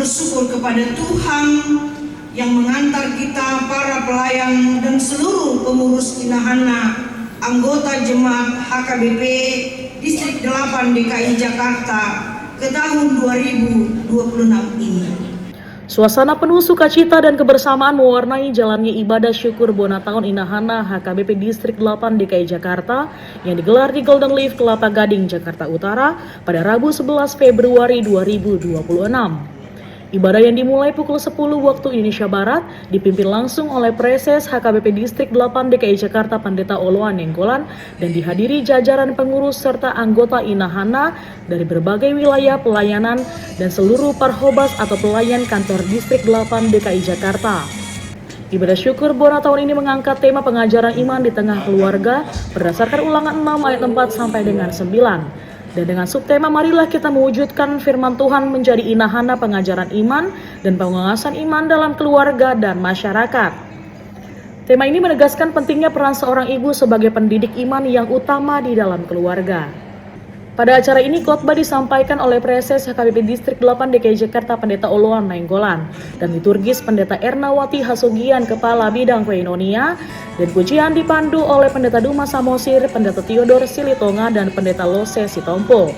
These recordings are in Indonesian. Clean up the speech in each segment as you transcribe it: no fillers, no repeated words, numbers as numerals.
bersyukur kepada Tuhan yang mengantar kita para pelayan dan seluruh pengurus Inahana, anggota jemaat HKBP Distrik 8 DKI Jakarta ke tahun 2026 ini. Suasana penuh sukacita dan kebersamaan mewarnai jalannya ibadah syukur Bonataun Inahana HKBP Distrik 8 DKI Jakarta yang digelar di Golden Leaf Kelapa Gading, Jakarta Utara pada Rabu 11 Februari 2026. Ibadah yang dimulai pukul 10 waktu Indonesia Barat dipimpin langsung oleh Preses HKBP Distrik 8 DKI Jakarta Pendeta Oloan Nenggolan dan dihadiri jajaran pengurus serta anggota Inahana dari berbagai wilayah pelayanan dan seluruh parhobas atau pelayan kantor Distrik 8 DKI Jakarta. Ibadah syukur Bonataun ini mengangkat tema pengajaran iman di tengah keluarga berdasarkan Ulangan 6 ayat 4 sampai dengan 9. Dan dengan subtema marilah kita mewujudkan firman Tuhan menjadi Inahana pengajaran iman dan penguasaan iman dalam keluarga dan masyarakat. Tema ini menegaskan pentingnya peran seorang ibu sebagai pendidik iman yang utama di dalam keluarga. Pada acara ini khotbah disampaikan oleh Preses HKBP Distrik 8 DKI Jakarta Pendeta Oloan Nainggolan dan liturgis Pendeta Ernawati Hasugian Kepala Bidang Koinonia dan pujian dipandu oleh Pendeta Duma Samosir, Pendeta Theodor Silitonga dan Pendeta Lose Sitompo.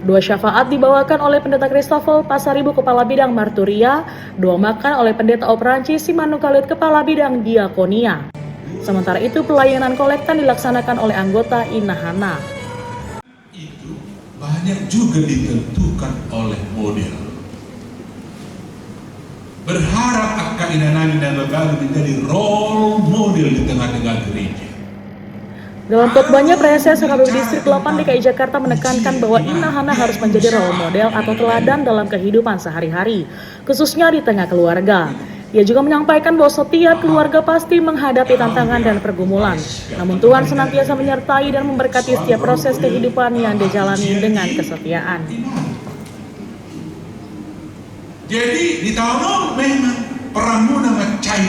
Doa syafaat dibawakan oleh Pendeta Christopher Pasaribu Kepala Bidang Marturia, doa makan oleh Pendeta Opranci Simanukalit Kepala Bidang Diakonia. Sementara itu pelayanan kolektan dilaksanakan oleh anggota Inahana. Banyak juga ditentukan oleh model. Berharap akan Inahana dan Bapak menjadi role model di tengah-tengah gereja. Dalam khotbahnya, Preses HKBP Distrik 8 DKI Jakarta menekankan bahwa Inahana harus menjadi role model atau teladan dalam kehidupan sehari-hari, khususnya di tengah keluarga. Ia juga menyampaikan bahwa setiap keluarga pasti menghadapi tantangan dan pergumulan. Namun Tuhan senantiasa menyertai dan memberkati setiap proses kehidupan yang dijalani dengan kesetiaan. Jadi di tahun memang peramuna macai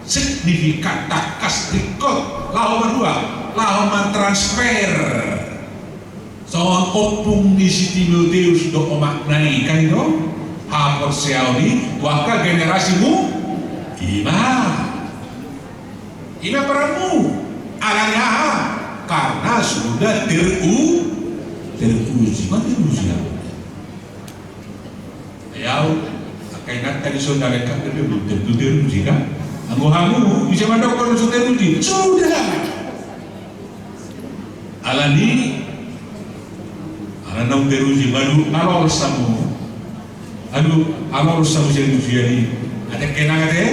signifikan takas trikot lau berdua lau transfer soal opung di Timoteus do maknai kan itu hapor seaudi waka generasimu ima peramu alanya karena sudah teruji ayaw kainan tadi saudara kan belum tentu teruji kan anggo bisa mandok kalau sudah teruji sudah alani alanong teruji baru alor samu jadi tujuan ada kenangan deh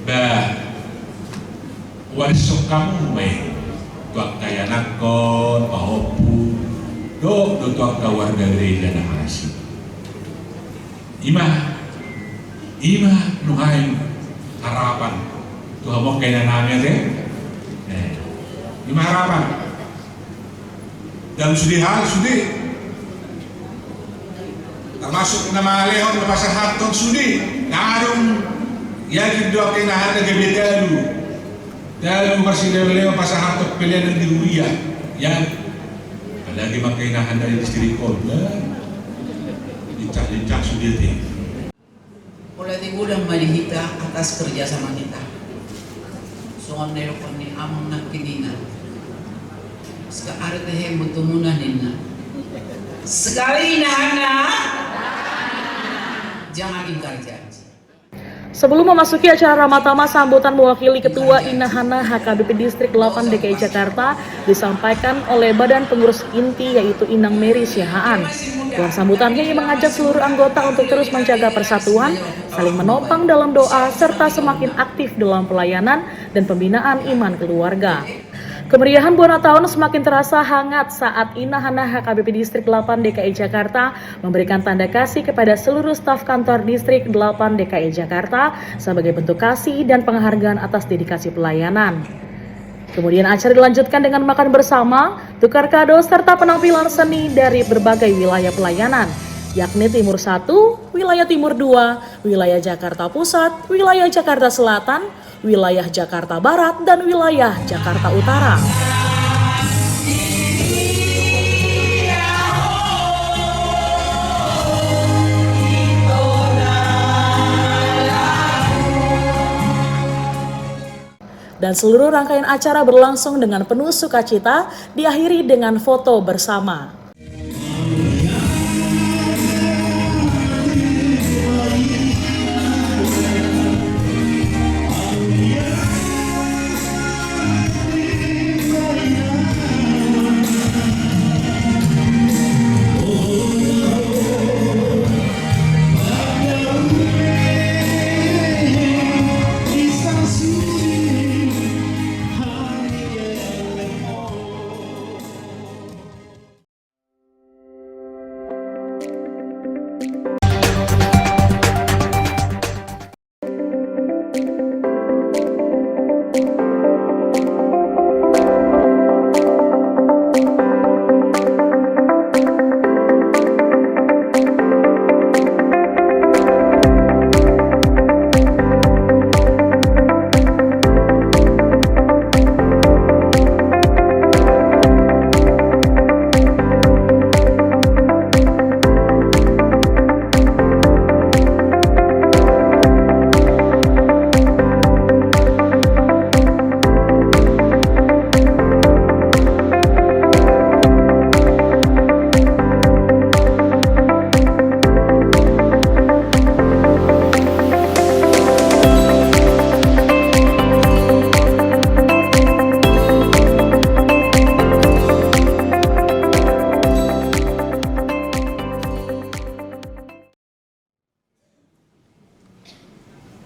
bah warisok kamu baik tuak kaya nakon pahopu do tuak warga gereja dan masih ima nuhain harapan tuh mau kaya namanya deh ima harapan dan sudi termasuk nama Leon pasar Haton sudi narung yakin doa kenahan ke dalu masih Leon pasar Haton pilihan di Ruia yang lagi makainahan dari distrik Kolda lincah sudi teh oleh udah malihita atas kerja sama kita soal nelpon ni amang nakidina sekarang teh mutumunah nina sekali Inahana jangan ingkar janji. Sebelum memasuki acara Ramatama, sambutan mewakili Ketua Inahana HKBP Distrik 8 DKI Jakarta disampaikan oleh Badan Pengurus Inti yaitu Inang Mary Siahaan. Dalam sambutannya ia mengajak seluruh anggota untuk terus menjaga persatuan, saling menopang dalam doa, serta semakin aktif dalam pelayanan dan pembinaan iman keluarga. Kemeriahan Bonataun semakin terasa hangat saat Inahana HKBP Distrik 8 DKI Jakarta memberikan tanda kasih kepada seluruh staf kantor Distrik 8 DKI Jakarta sebagai bentuk kasih dan penghargaan atas dedikasi pelayanan. Kemudian acara dilanjutkan dengan makan bersama, tukar kado, serta penampilan seni dari berbagai wilayah pelayanan, yakni Timur 1, Wilayah Timur 2, Wilayah Jakarta Pusat, Wilayah Jakarta Selatan, Wilayah Jakarta Barat, dan Wilayah Jakarta Utara. Dan seluruh rangkaian acara berlangsung dengan penuh sukacita, diakhiri dengan foto bersama.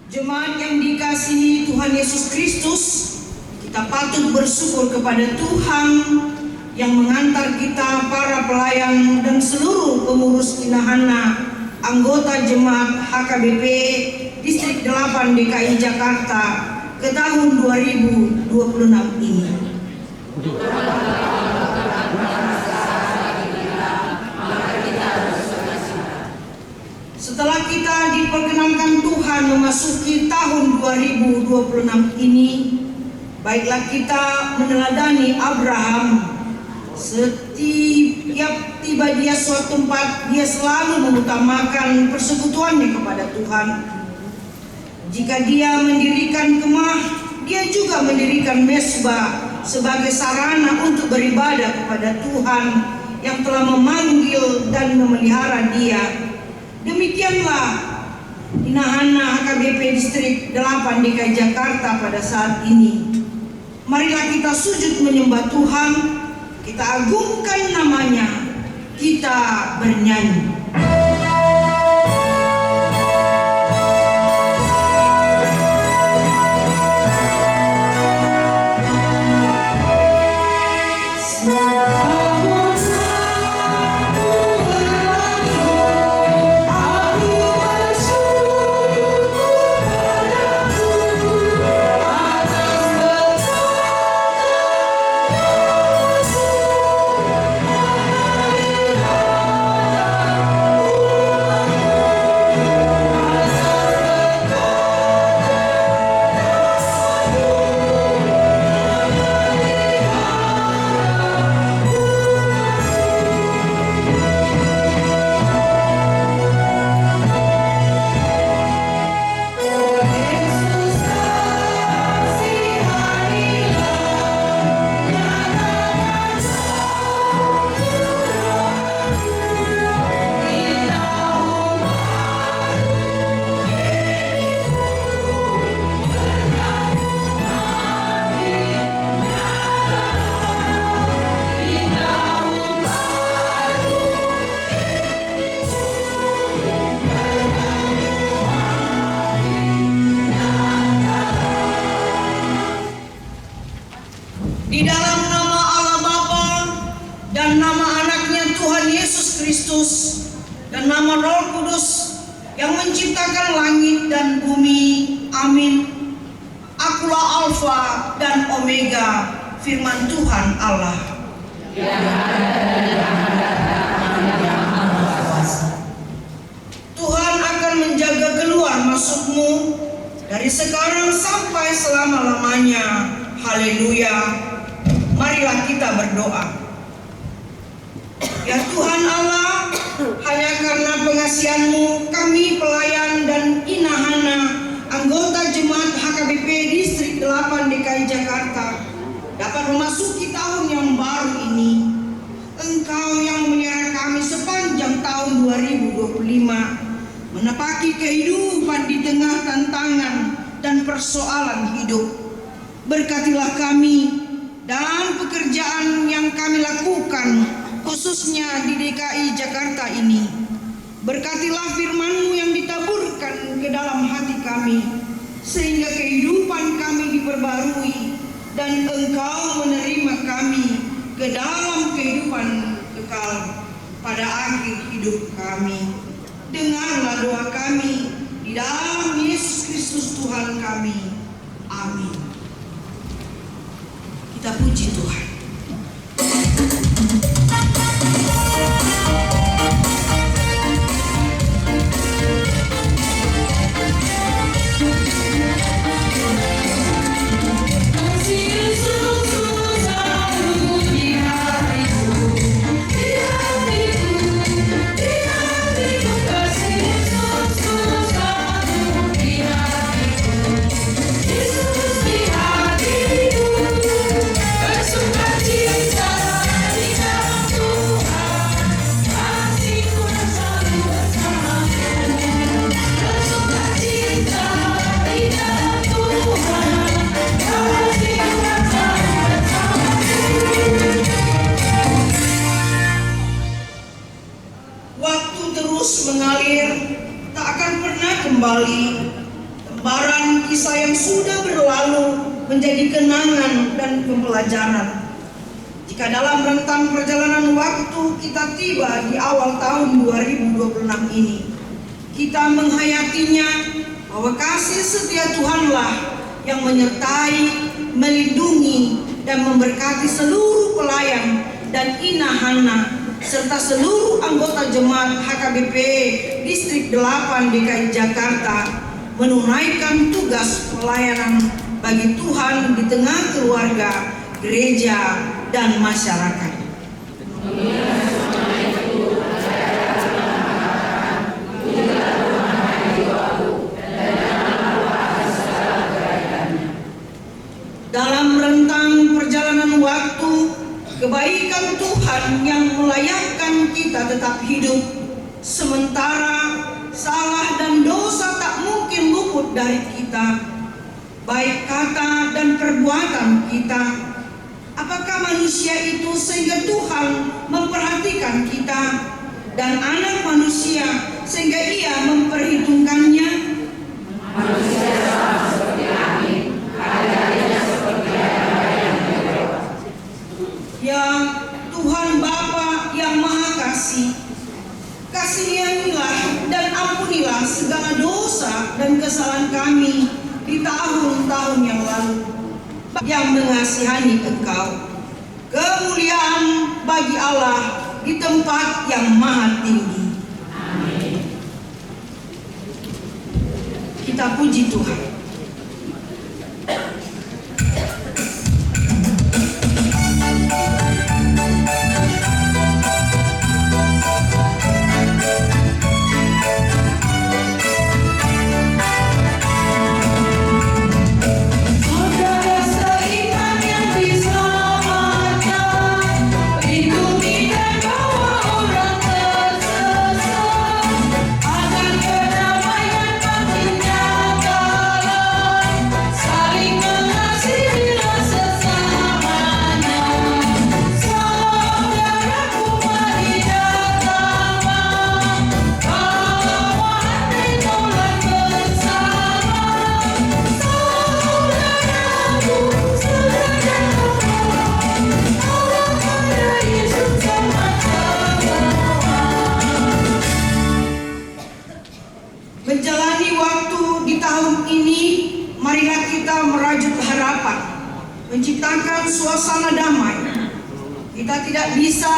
Jemaat yang dikasihi Tuhan Yesus Kristus, kita patut bersyukur kepada Tuhan yang mengantar kita para pelayan dan seluruh pengurus Inahana, anggota jemaat HKBP Distrik 8 DKI Jakarta ke tahun 2026 ini. Setelah kita diperkenankan Tuhan memasuki tahun 2026 ini, baiklah kita meneladani Abraham. Setiap tiba dia suatu tempat, dia selalu mengutamakan persekutuannya kepada Tuhan. Jika dia mendirikan kemah, dia juga mendirikan mesbah sebagai sarana untuk beribadah kepada Tuhan yang telah memanggil dan memelihara dia. Demikianlah Inahana HKBP Distrik 8 DKI Jakarta pada saat ini. Marilah kita sujud menyembah Tuhan, kita agungkan namanya, kita bernyanyi. Di dalam nama Allah Bapa dan nama anaknya Tuhan Yesus Kristus dan nama Roh Kudus yang menciptakan langit dan bumi. Amin. Akulah Alfa dan Omega, firman Tuhan Allah. Tuhan akan menjaga keluar masukmu dari sekarang sampai selama-lamanya. Haleluya. Marilah kita berdoa. Ya Tuhan Allah, hanya karena pengasihan-Mu kami pelayan dan Inahana, anggota jemaat HKBP Distrik 8 DKI telah memasuki tahun yang baru ini, Engkau yang memelihara kami sepanjang tahun 2025, menepaki kehidupan di tengah tantangan dan persoalan hidup. Berkatilah kami dan pekerjaan yang kami lakukan, khususnya di DKI Jakarta ini. Berkatilah firman-Mu yang ditaburkan ke dalam hati kami, sehingga kehidupan kami diperbarui dan Engkau menerima kami ke dalam kehidupan kekal pada akhir hidup kami. Dengarlah doa kami di dalam Yesus Kristus Tuhan kami. Amin. Kita puji Tuhan. Waktu terus mengalir, tak akan pernah kembali. Lembaran kisah yang sudah berlalu menjadi kenangan dan pembelajaran. Jika dalam rentang perjalanan waktu kita tiba di awal tahun 2026 ini, kita menghayatinya bahwa kasih setia Tuhanlah yang menyertai, melindungi, dan memberkati seluruh pelayan dan inahana serta seluruh anggota jemaat HKBP Distrik 8 DKI Jakarta menunaikan tugas pelayanan bagi Tuhan di tengah keluarga, gereja, dan masyarakat. Dalam rentang perjalanan waktu, kebaikan Tuhan yang melayakkan kita tetap hidup, sementara salah dan dosa tak mungkin luput dari kita, baik kata dan perbuatan kita. Apakah manusia itu sehingga Tuhan memperhatikan kita, dan anak manusia sehingga Ia memperhitungkannya? Manusia sama seperti angin, adanya seperti yang lewat. Ya Tuhan Bapa yang Maha Kasih, kasihanilah dan ampunilah segala dosa dan kesalahan kami di tahun-tahun yang lalu, yang mengasihani Engkau. Kemuliaan bagi Allah di tempat yang maha tinggi. Amin. Kita puji Tuhan. Menjalani waktu di tahun ini, marilah kita merajut harapan, menciptakan suasana damai. Kita tidak bisa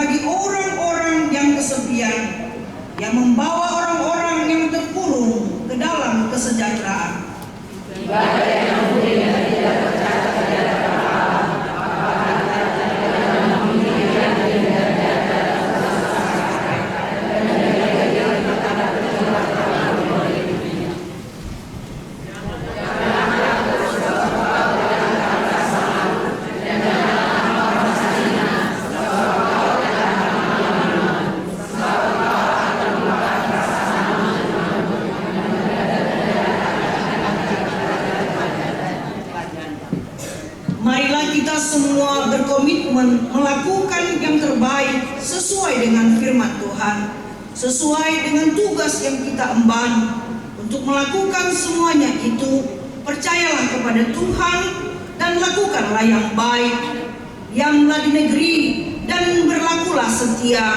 bagi orang-orang yang kesepian, yang membawa orang-orang yang terkurung ke dalam kesejahteraan. Ibadah yang mulia tidak tercatat di hadapan Allah, apakah harta yang memiliki tidak dapat terselesaikan, dan dia berkata berkata boleh. Janganlah bersoal dengan kata sama, dan janganlah berzina, bersoal dengan kata sebab Allah akan memakan rasa sama. Marilah kita semua berkomitmen melakukan yang terbaik sesuai dengan firman Tuhan, sesuai dengan tugas yang kita emban. Untuk melakukan semuanya itu, percayalah kepada Tuhan dan lakukanlah yang baik. Diamlah di negeri dan berlakulah setia.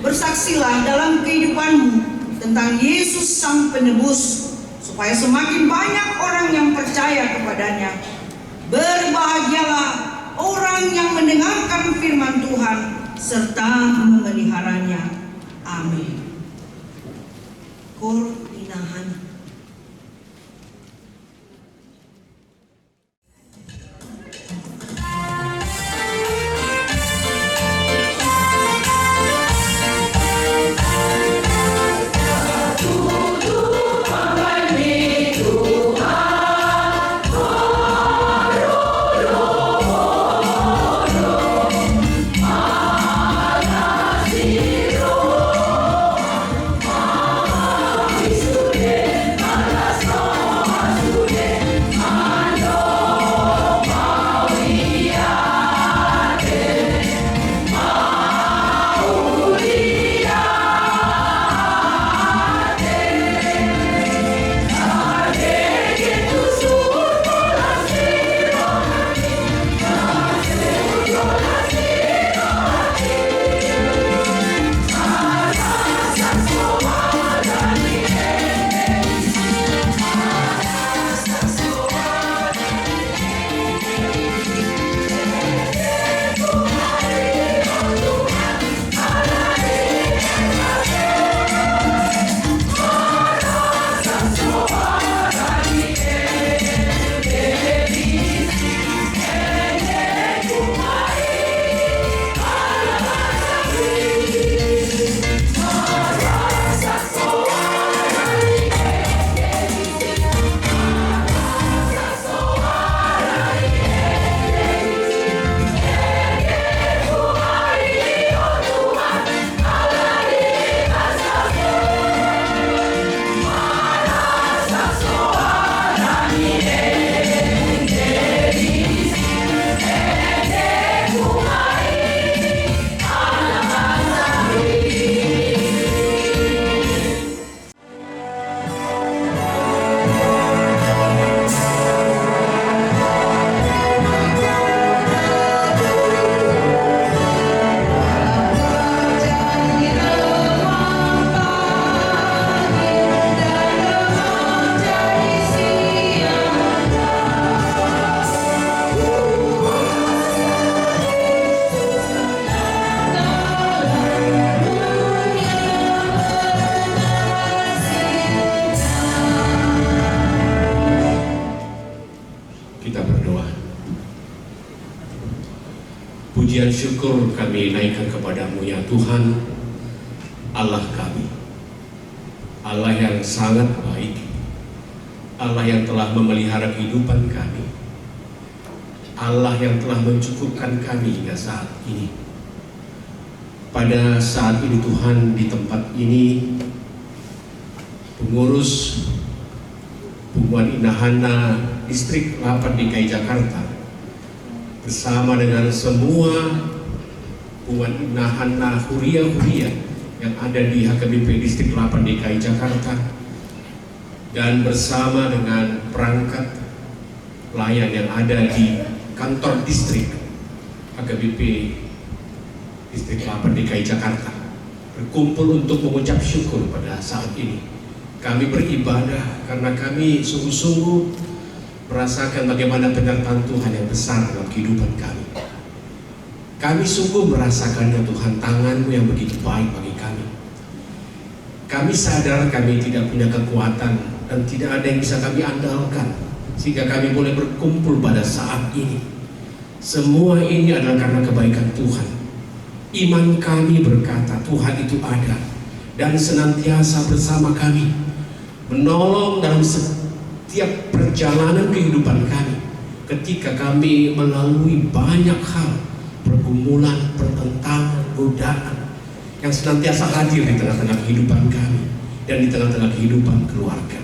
Bersaksilah dalam kehidupanmu tentang Yesus Sang Penebus, supaya semakin banyak orang yang percaya kepadanya. Berbahagialah orang yang mendengarkan firman Tuhan serta memeliharanya. Amin. Kor Inahan. Pujian syukur kami naikkan kepadamu ya Tuhan, Allah kami, Allah yang sangat baik, Allah yang telah memelihara kehidupan kami, Allah yang telah mencukupkan kami hingga saat ini. Pada saat ini Tuhan, di tempat ini pengurus Pungguan Inahana Distrik 8 DKI Jakarta bersama dengan semua Pungguan Inahana Huria-Huria yang ada di HKBP Distrik 8 DKI Jakarta dan bersama dengan perangkat pelayan yang ada di kantor distrik HKBP Distrik 8 DKI Jakarta berkumpul untuk mengucap syukur pada saat ini. Kami beribadah karena kami sungguh-sungguh merasakan bagaimana penyertaan Tuhan yang besar dalam kehidupan kami. Kami sungguh merasakan ya Tuhan, tangan-Mu yang begitu baik bagi kami. Kami sadar kami tidak punya kekuatan dan tidak ada yang bisa kami andalkan, sehingga kami boleh berkumpul pada saat ini. Semua ini adalah karena kebaikan Tuhan. Iman kami berkata Tuhan itu ada dan senantiasa bersama kami, menolong dalam setiap perjalanan kehidupan kami. Ketika kami melalui banyak hal, pergumulan, pertentangan, godaan yang senantiasa hadir di tengah-tengah kehidupan kami dan di tengah-tengah kehidupan keluarga.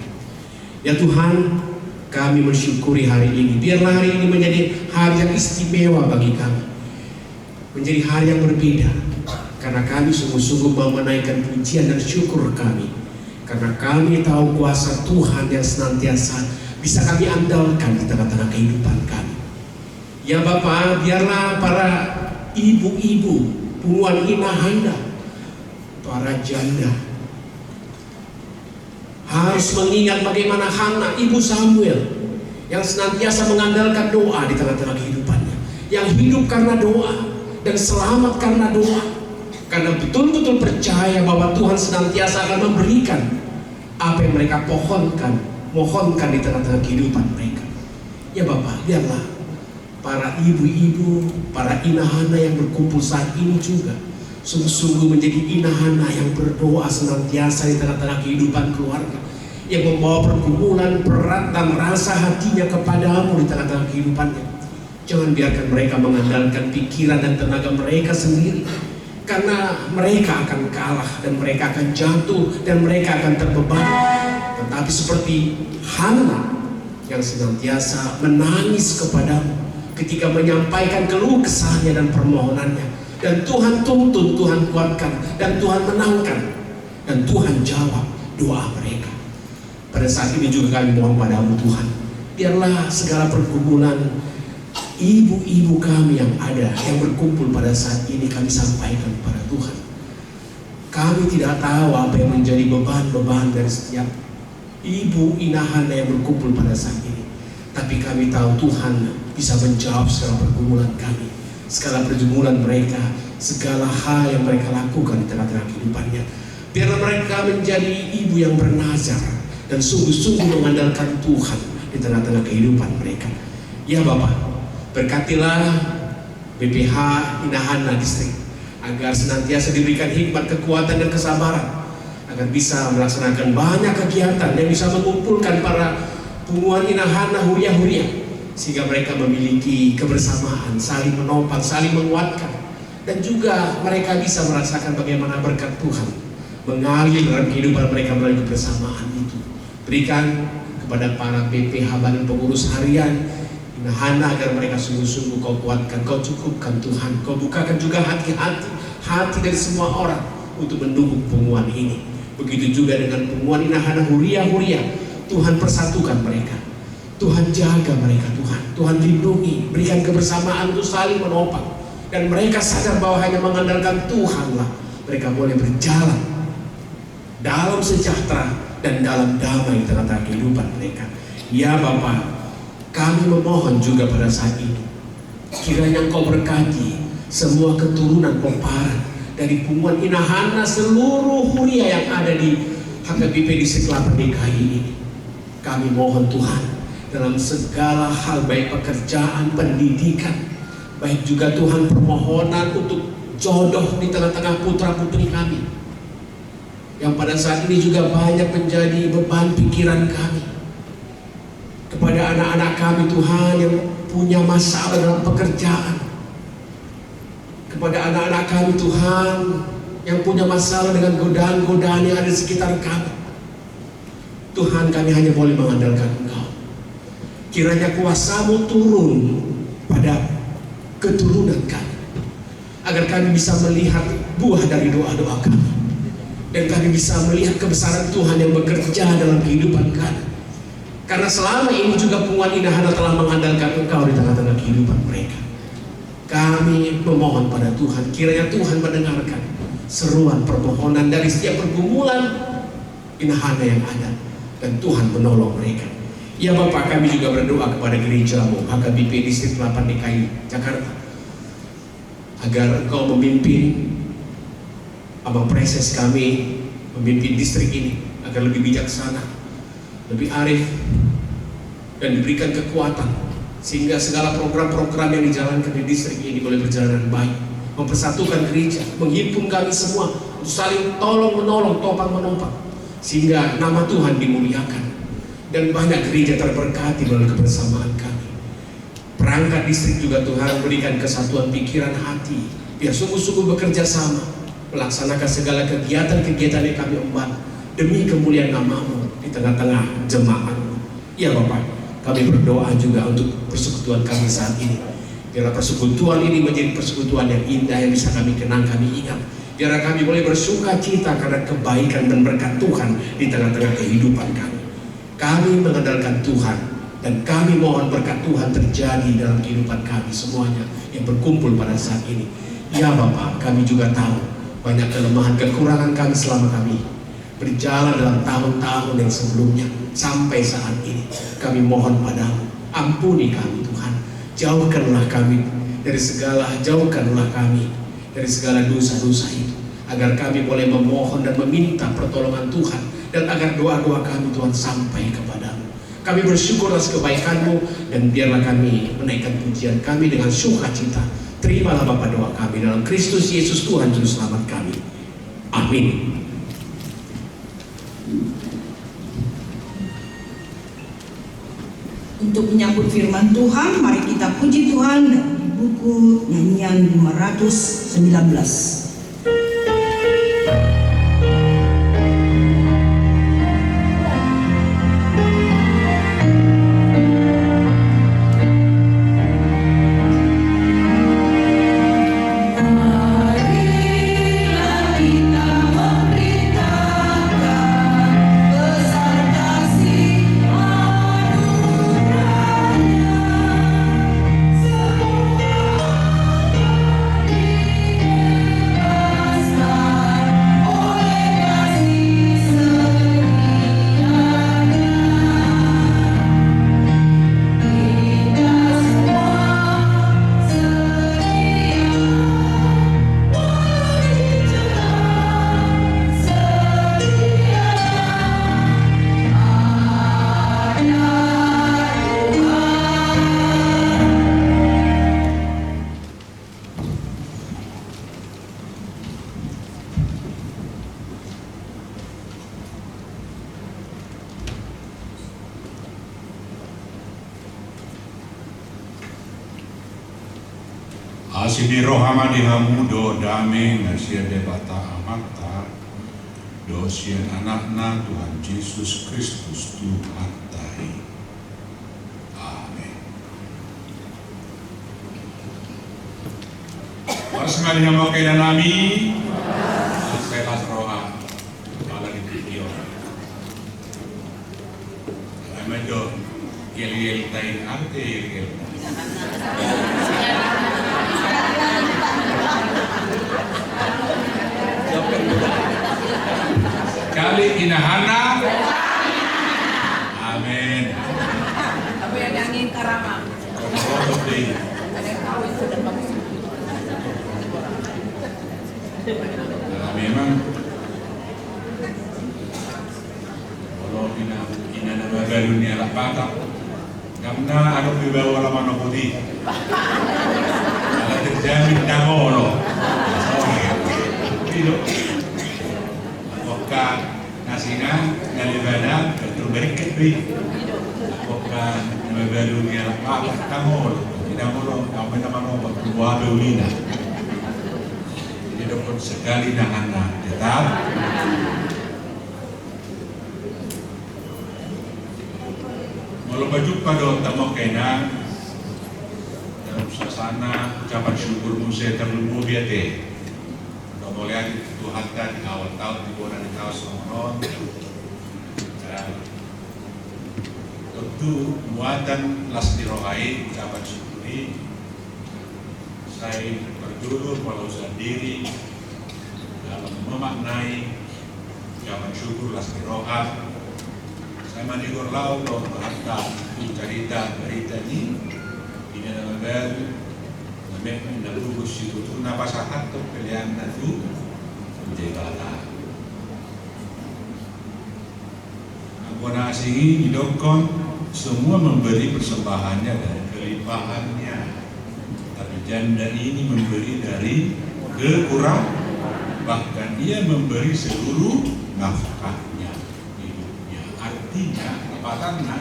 Ya Tuhan, kami mensyukuri hari ini. Biarlah hari ini menjadi hari yang istimewa bagi kami, menjadi hari yang berbeda, karena kami sungguh-sungguh mau menaikkan pujian dan syukur kami, karena kami tahu kuasa Tuhan yang senantiasa bisa kami andalkan di tengah-tengah kehidupan kami. Ya Bapa, biarlah para ibu-ibu, Puan Inahanda, para janda harus mengingat bagaimana Hana, ibu Samuel, yang senantiasa mengandalkan doa di tengah-tengah kehidupannya, yang hidup karena doa dan selamat karena doa, karena betul-betul percaya bahwa Tuhan senantiasa akan memberikan apa yang mereka mohonkan di tengah-tengah kehidupan mereka. Ya Bapak, biarlah para ibu-ibu, para inahana yang berkumpul saat ini juga sungguh-sungguh menjadi inahana yang berdoa senantiasa di tengah-tengah kehidupan keluarga, yang membawa pergumulan berat dan rasa hatinya kepadamu di tengah-tengah kehidupannya. Jangan biarkan mereka mengandalkan pikiran dan tenaga mereka sendiri, karena mereka akan kalah dan mereka akan jatuh dan mereka akan terbebani. Tetapi seperti Hana yang senantiasa menangis kepadamu ketika menyampaikan keluh kesahnya dan permohonannya, dan Tuhan tuntun, Tuhan kuatkan, dan Tuhan menangkan, dan Tuhan jawab doa mereka. Pada saat ini juga kami mohon padamu Tuhan, biarlah segala pergumulan ibu-ibu kami yang ada, yang berkumpul pada saat ini, kami sampaikan kepada Tuhan. Kami tidak tahu apa yang menjadi beban-beban dari setiap ibu inahana yang berkumpul pada saat ini, tapi kami tahu Tuhan bisa menjawab segala pergumulan kami, segala pergumulan mereka, segala hal yang mereka lakukan di tengah-tengah kehidupannya. Biarlah mereka menjadi ibu yang bernazar dan sungguh-sungguh mengandalkan Tuhan di tengah-tengah kehidupan mereka. Ya Bapak, berkatilah BPH Inahana Distrik agar senantiasa diberikan hikmat, kekuatan, dan kesabaran, agar bisa melaksanakan banyak kegiatan yang bisa mengumpulkan para Puan Inahana Huria-Huria, sehingga mereka memiliki kebersamaan, saling menopang, saling menguatkan, dan juga mereka bisa merasakan bagaimana berkat Tuhan mengalir dalam kehidupan mereka melalui kebersamaan itu. Berikan kepada para BPH Badan Pengurus Harian Inahana agar mereka sungguh-sungguh Kau kuatkan, Kau cukupkan Tuhan, Kau bukakan juga hati dari semua orang untuk mendukung penguan ini. Begitu juga dengan penguan Inahana Huria-Huria, Tuhan persatukan mereka, Tuhan jaga mereka, Tuhan lindungi, berikan kebersamaan untuk saling menopang, dan mereka sadar bahwa hanya mengandalkan Tuhanlah mereka boleh berjalan dalam sejahtera dan dalam damai di tengah-tengah kehidupan mereka. Ya Bapa, kami memohon juga pada saat ini, kiranya Engkau berkati semua keturunan pemparan dari Puan Inahana seluruh Huria yang ada di HKBP Distrik 8 DKI ini. Kami mohon Tuhan, dalam segala hal, baik pekerjaan, pendidikan, baik juga Tuhan permohonan untuk jodoh di tengah-tengah putra-putri kami, yang pada saat ini juga banyak menjadi beban pikiran kami. Kepada anak-anak kami Tuhan yang punya masalah dalam pekerjaan, kepada anak-anak kami Tuhan yang punya masalah dengan godaan-godaan yang ada di sekitar kami, Tuhan, kami hanya boleh mengandalkan Engkau. Kiranya kuasa-Mu turun pada keturunan kami, agar kami bisa melihat buah dari doa-doa kami, dan kami bisa melihat kebesaran Tuhan yang bekerja dalam kehidupan kami. Karena selama ini juga Puan Inahana telah mengandalkan Engkau di tengah-tengah kehidupan mereka. Kami memohon pada Tuhan, kiranya Tuhan mendengarkan seruan permohonan dari setiap pergumulan Inahana yang ada, dan Tuhan menolong mereka. Ya Bapak, kami juga berdoa kepada gereja-Mu HKBP Distrik 8 DKI Jakarta, agar Engkau memimpin Abang Preses kami, memimpin distrik ini agar lebih bijaksana, lebih arif, dan diberikan kekuatan sehingga segala program-program yang dijalankan di distrik ini boleh berjalan dengan baik, mempersatukan gereja, menghimpun kami semua, saling tolong-menolong, topang-menopang, sehingga nama Tuhan dimuliakan dan banyak gereja terberkati melalui kebersamaan kami. Perangkat distrik juga Tuhan berikan kesatuan pikiran hati, biar sungguh-sungguh bekerja sama, melaksanakan segala kegiatan-kegiatan yang kami emban demi kemuliaan nama-Mu di tengah-tengah jemaat-Mu. Ya Bapak, kami berdoa juga untuk persekutuan kami saat ini. Biarlah persekutuan ini menjadi persekutuan yang indah yang bisa kami kenang, kami ingat. Biarlah kami boleh bersuka cita karena kebaikan dan berkat Tuhan di tengah-tengah kehidupan kami. Kami mengandalkan Tuhan dan kami mohon berkat Tuhan terjadi dalam kehidupan kami semuanya yang berkumpul pada saat ini. Ya Bapak, kami juga tahu banyak kelemahan, kekurangan kami selama kami berjalan dalam tahun-tahun yang sebelumnya sampai saat ini. Kami mohon Padamu, ampuni kami Tuhan, jauhkanlah kami dari segala dosa-dosa itu, agar kami boleh memohon dan meminta pertolongan Tuhan, dan agar doa-doa kami Tuhan sampai kepadamu. Kami bersyukur atas kebaikan-Mu, dan biarlah kami menaikkan pujian kami dengan sukacita. Terimalah Bapa doa kami dalam Kristus Yesus Tuhan Juru Selamat kami. Amin. Untuk menyambut firman Tuhan, mari kita puji Tuhan dari buku nyanyian 519. Asini rohama di hamudo dame nasia debata amata dosien anakna Tuhan Yesus Kristus Tuhan tahi. Amin. Wasmali hamo kailan nami selas roha ala di video. Amajo yel tain arte yel. Kali inahana. Amin. Tapi yang nyanyi Karama. Memang kalau ina nama galunia lapata kamna ano bibawa laman ako di ala terjamin dangolo pero apakah nasina nalibana berberikat bi apakah nama galunia lapata dangolo kami naman ako buah beulina pun sekali nahana tetap walau baju pada tamu kena dalam suasana ucapan syukur Musa terlalu biate kemuliaan Tuhan di awal tahun di bulan di tahun Ramadan tentu muatan lasdi rohai ucapan syukur ini saya berdulur walau sendiri dalam memaknai ucapan syukur lasmi rohat. Saya manigur lau loh berharta cerita berita ini adalah baru dan na lugos itu tu napasahan tu pilihan na tu menjadi bala. Aku nasihi hidupkan semua memberi persembahannya dari kelimpahannya, tapi janda ini memberi dari kekurang, bahkan ia memberi seluruh nafkahnya, hidupnya. Artinya kepatannya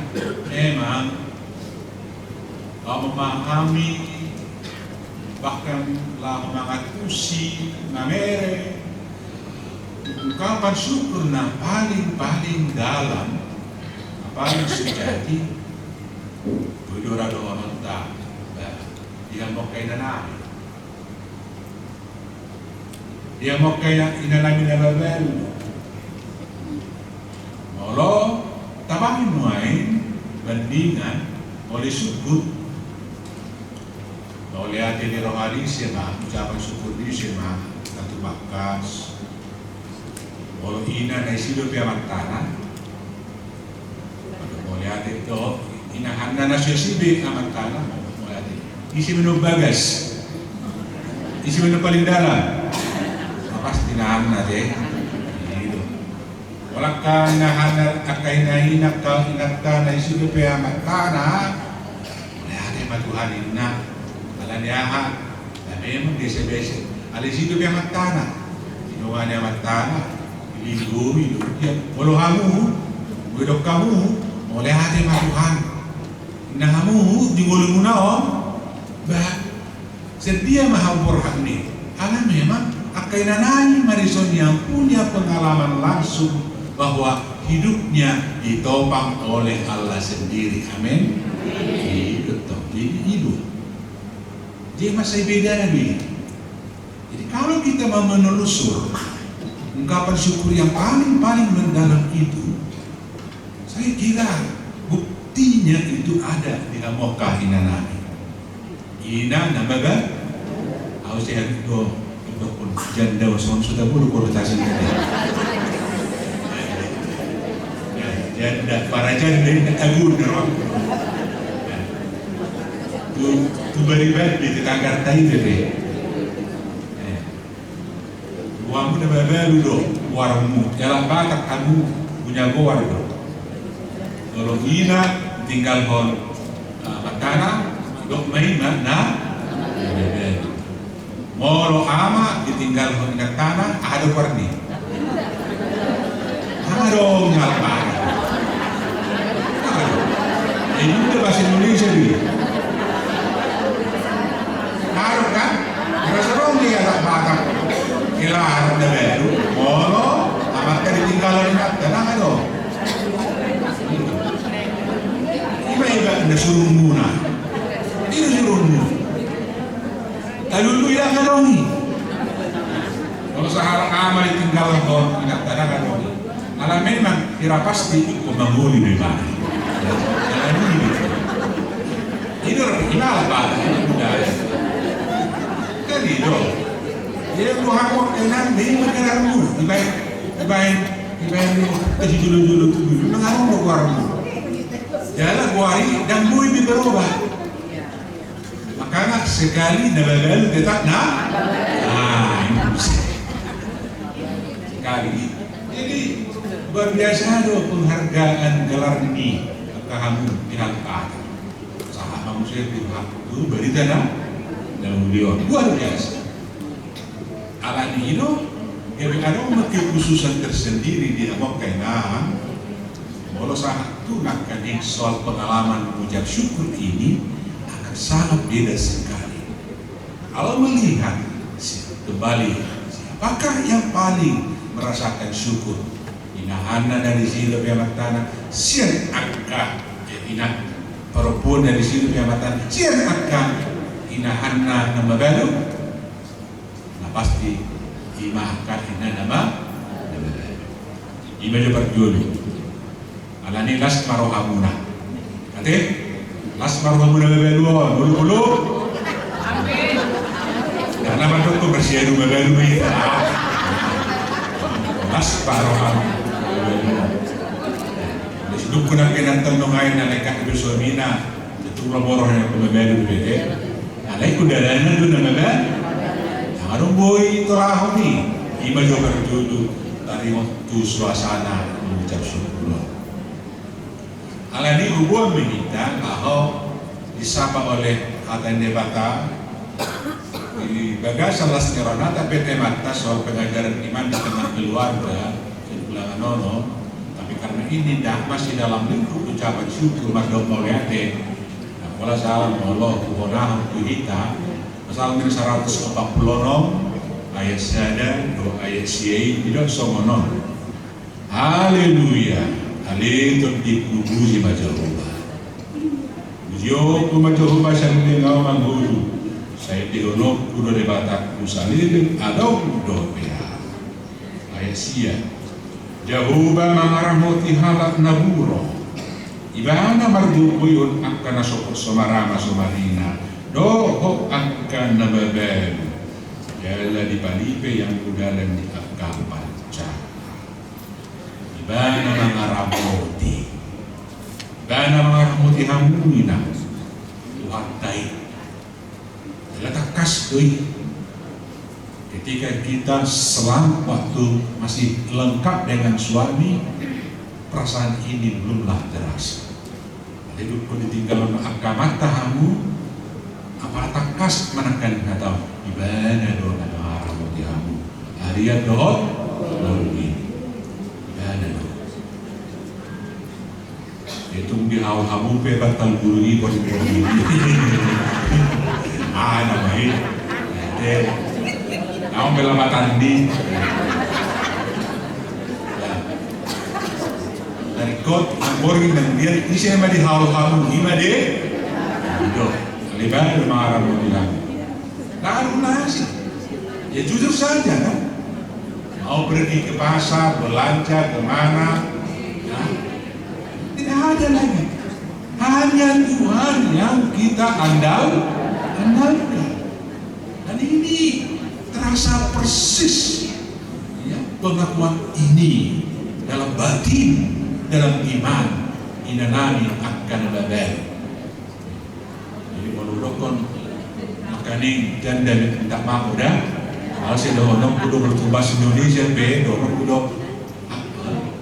memang memahami, bahkan lah mengatusi, namere ungkapan syukur na paling dalam, paling sejati, berdora doa mentah, dia mau kaya nanami, dia mau kaya inanami nababel, molo tabahin muain bandingan oleh syukur. Oleh hati di rohani siapa ucapan syukur di siapa satu bakas. Kalau ina na isido piamat tanah, oleh hati itu ina handa na siya amat tanah, oleh hati isi menu bagas, isi menu paling dalam, pasti nahan na deh. Walau kana handa akai na hinak kau ingat tanah isido piamat tanah, oleh hati matuhan ina. Niyaha, na memang desa-desa. Alis hidup yang matana, ginawa niya matana, ilinggo, walau hamu, widok kamu, oleh hati matuhan. Na hamu, di wala mo na ba, sedia mahabur hakni. Alam memang, akay nanay Marison yang punya pengalaman langsung bahwa hidupnya ditopang oleh Allah sendiri. Amin. Hidup, jadi hidup. Dia masih beda Nabi. Jadi kalau kita mau menelusur ungkapan syukur yang paling mendalam itu, saya kira buktinya itu ada di Mokkah Nabi. Ina nambaga, harus saya itu pun janda wason sudah bulu konotasi tadi. Janda para janda ini agun dorong. Tu bari-bari di tetangga tayo deh. Buamu na babalu do, warmu. Jalan batak kamu punya gowar do. Kalau ina tinggal hon matana, dok main na babalu. Moro ama ditinggal hon ingat tanah, ada warni. Ada ngalpa. Ini udah bahasa Indonesia dia. Harap kan? Rasa dong dia tak makan. Kira harap dah baru. Molo, amat kan ditinggalan kat tanah itu. Iba anda suruh muna. Ini suruh muna. Lalu ya kan dong. Kalau seharap amal ditinggalan kau ingat tanah kan dong. Alam memang kira pasti pembangun memang. Jalan ini. Ini orang kenal apa? Budaya. Dito. Dia buhangok enak di magkaramu. Ibahin mo kasi julo-julo tuloy. Nangarong magwarmo. Jala buhay dan buhay berubah. Maka sekali nabagalu tetap na. Sekali. Jadi luar biasa do penghargaan gelar ini kamu pinangkat. Sahabat muslim itu berita na. Dan beliau luar biasa. Alam ini, ada kekhususan tersendiri di Mokkah. Kalau saat itu nak soal pengalaman mengucap syukur ini akan sangat beda sekali. Kalau melihat kembali, siapakah yang paling merasakan syukur? Inahana dari sini biamat tanah, sian akak inah perempuan dari sini biamat tanah, sian akak inahanna nama baru, nah pasti imahkan ina nama baru. Ima jo perjuali. Alani las marohamuna. Kate las marohamuna baru bulu. Amin. Karena mantuk tu bersih rumah baru ini. Las marohamuna. Hidup kuna kenantang nongain na lekat ibu suamina. Itu laboroh yang baru bede. Alay kudalana doon na ba? Anong boy ito raho ni? Iba jo berjudul dari waktu suasana mengucap syukur. Alani hubungan kita bahwa disapa oleh Atende Bata di bagasan las neronata PT Mata soal pengajaran iman di tengah keluarga di Pulangan Nono. Tapi karena ini dah masih dalam lingkup ucapan syukur Mardom Moliate. Nah, kalau salam Allah kubonah kita pasal 146 ayat sada do ayat siai tidak somonon. Haleluya. Haleluya di kubuji majahuba. Yo kumajahuba sambil ngau mangguru. Saya diolok kudo debatak kusalilin adau do pea. Ayat sia. Jahuba mangaramoti halak naburo. Ibana mardukuyun akan nasokot somarama somarina. Dohok akan nababel. Jala di palipe yang kudalan di akal panca. Ibana mangaramoti. Ibana mangaramoti hamuna. Tuhatai. Letak kas doi. Ketika kita selang waktu masih lengkap dengan suami, perasaan ini belumlah terasa. Hidup pun ditinggal akamat tahamu, apa takas menekan kata ibadah doa rahmati hamu. Hariat doa lagi ibadah doa. Hitung di awal hamu pe batal guru ibu di bawah. Namanya. Aku bela matandi. Dari kot angboring dan dia ini saya di halu-halu ima de. Itu lebar marah bilang. Lalu nasi. Ya jujur saja kan. Mau pergi ke pasar, belanja kemana? Ya. Tidak ada lagi. Hanya Tuhan yang kita andalkan. Dan ini terasa persis ya, pengakuan ini dalam batin, dalam iman inanani akan babel. Jadi menurutkan makaning dan minta maaf dah. Kalau saya dohonong kudu bertubas Indonesia be dohonong kudu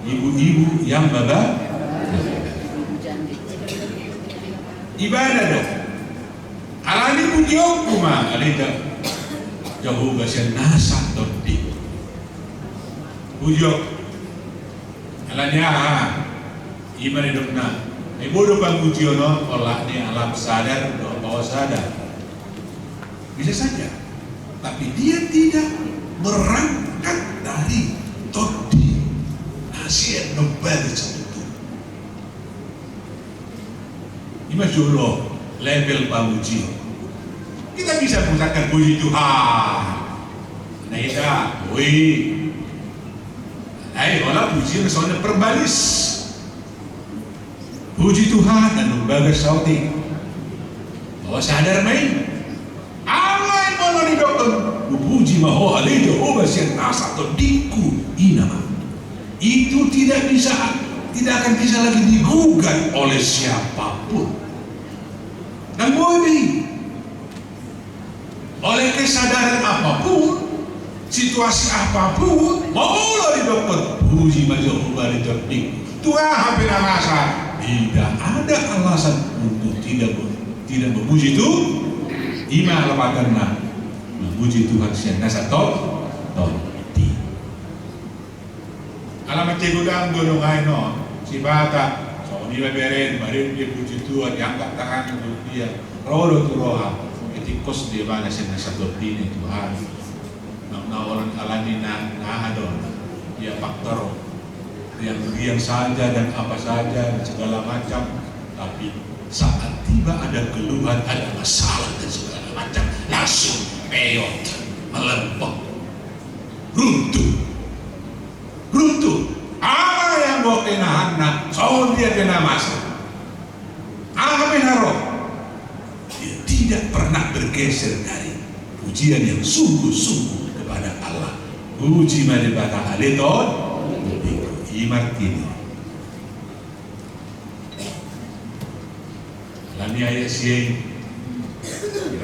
ibu-ibu yang babel ibadah doh. Alani punyok kuma alida. Jauh bahasa nasa todi. Ujok. Alanya iman hidupna. Ibu depan ujiono olah ni alam sadar atau bawah sadar. Bisa saja. Tapi dia tidak berangkat dari todi. Nasihat nobel itu. Ima jolo level pamuji. Kita bisa mengucapkan puji Tuhan. Nah itu, wih. Nah, olah puji soalnya perbalis. Puji Tuhan dan lembaga sauti. Bahwa sadar main. Allah yang mau didokter. Puji maho alih Jehovah siang nasa atau diku inama. Itu tidak akan bisa lagi digugat oleh siapapun. Dan boleh. Oleh kesadaran apapun, situasi apapun, maulah di dokter, puji majahuba di dokter. Tuhan hampir masa tidak ada alasan untuk tidak memuji itu. Ima lembaga memuji Tuhan siang satu toti. Alamat tegudang golongan no si bata, so nila beren, barin dia puji Tuhan, diangkat tangan untuk dia, rodo turoha. Etikos di mana siya nasa doktrina Tuhan nang nawalan alani na adon dia faktor yang saja dan apa saja dan segala macam, tapi saat tiba ada keluhan, ada masalah dan segala macam langsung peyot melempem runtuh apa yang bawa kenahan soal dia kena masa apa yang tidak pernah bergeser dari pujian yang sungguh-sungguh kepada Allah. Puji malibata aleton imartini. Lani ayat siang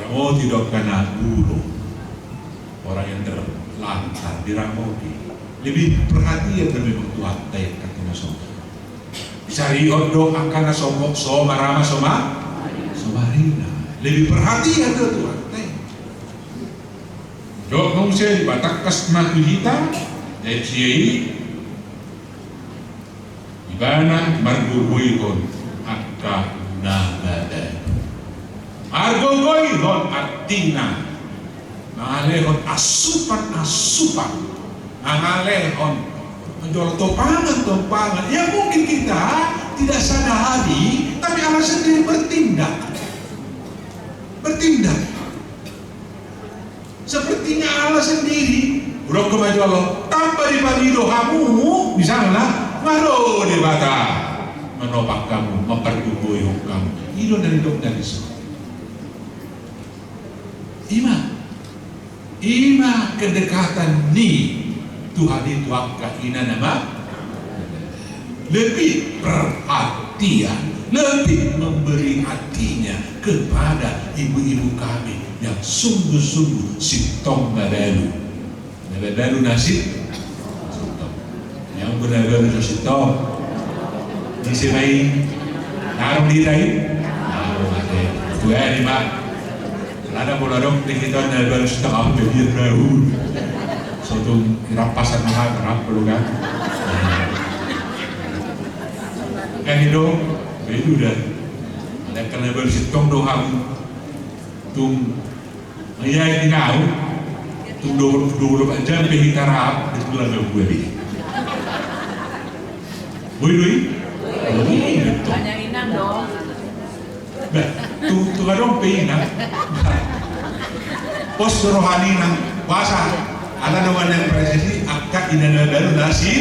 Ramoti dok kena burung, orang yang terlantar di Ramoti lebih perhatian dari Tuhan teh katanya sombong. Cari odo akan sombong soma rama somarina lebih perhatian dari Tuhan teh. Dok nungse batakas matu hita dari siai ibana margugui kon akka nabada. Margugui kon artina nangalehon asupan nangalehon menjual topangan ya mungkin kita tidak sadari tapi Allah sendiri bertindak sepertinya Allah sendiri udah kemajuan tanpa dibagi doamu misalnya maro debata menopang kamu memperkukuh kamu hidup dari dok dari semua ima kedekatan ni Tuhan itu akan ina nama lebih perhatian, lebih memberi hatinya kepada ibu-ibu kami yang sungguh-sungguh sitong babalu nasi sitong yang benar-benar sitong disemai naruh dirai naruh ada dua lima ada bola dong di kita benar-benar sitong apa biar baru suatu rampasan mahal berapa perlu kan? Kan itu udah ada kena bersitong doang tung ayah tahu tung dua aja lebih tarap itu lagu gue di bui Hanya inang dong. tuh dong pengen pos rohani nang puasa ada dengan yang presisi akad ina baru nasi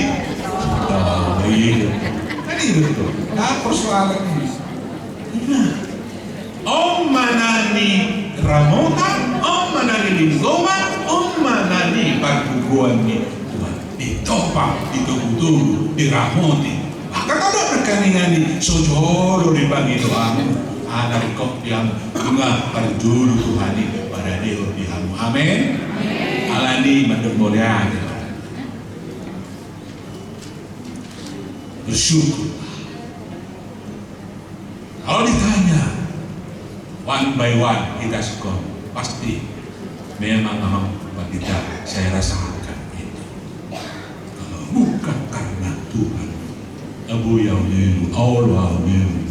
kan itu betul nah persoalan ini om manani ramota om manani lingoma om manani perguguan ni ditopang ditunggu diramoti akan ada perkaningan ni sojoro dibagi doamu anak kok yang bunga perjuru Tuhan ini pada Dewa dihamu amin alani mendemuliakan bersyukur. Kalau ditanya one by one kita suka pasti memang kita saya rasakan itu. Kalau bukan karena Tuhan, Abu Yaumiru Allah Yaumiru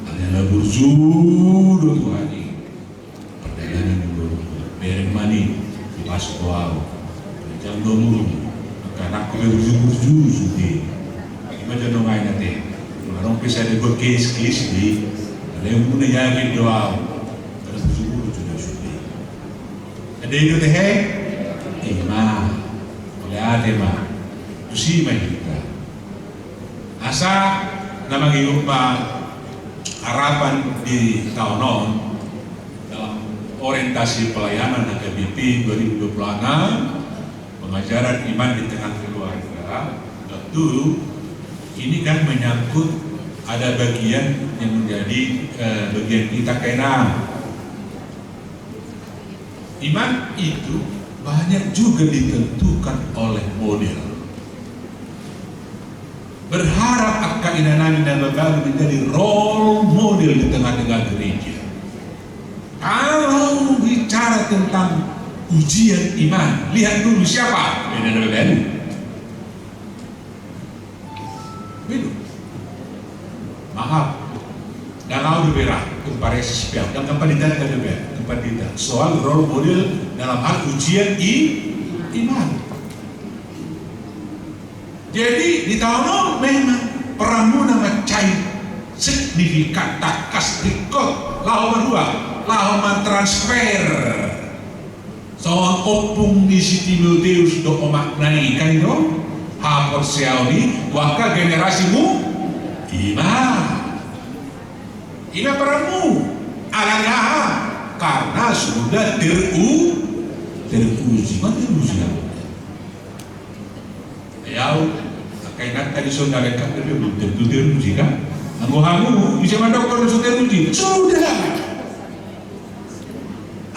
adalah bersyukur Tuhan ini perdagangan yang bereng mani masuk wow, jam domur, karena aku berjujur sudah, macam nongai nanti, orang bisa dibuat case di, ada yang punya yakin doa, terus berjujur sudah. Ada itu teh, oleh ada usi kita. Asa nama hidup harapan di tahun non. Orientasi pelayanan HKBP 2026 pengajaran iman di tengah keluarga tentu ini kan menyangkut ada bagian yang menjadi bagian kita kena iman itu banyak juga ditentukan oleh model berharap akan inanami dan babalu menjadi role model di tengah-tengah gereja. Kalau bicara tentang ujian iman, lihat dulu siapa yang ada baru. Begitu. Maaf. Dan aku beberapa kepada sespiak dan kepada kita soal role model dalam hal ujian iman. Jadi di tahun memang peramu nama cair signifikan takas rikot lawan dua. Lawan transfer soal opung di Timotius do omaknai kan itu hapor siaudi waka generasimu ima peramu alangah karena sudah teruji mana teruji ya kainan tadi saudara kan belum tentu teruji kan anggohamu bisa mandok kalau sudah teruji sudah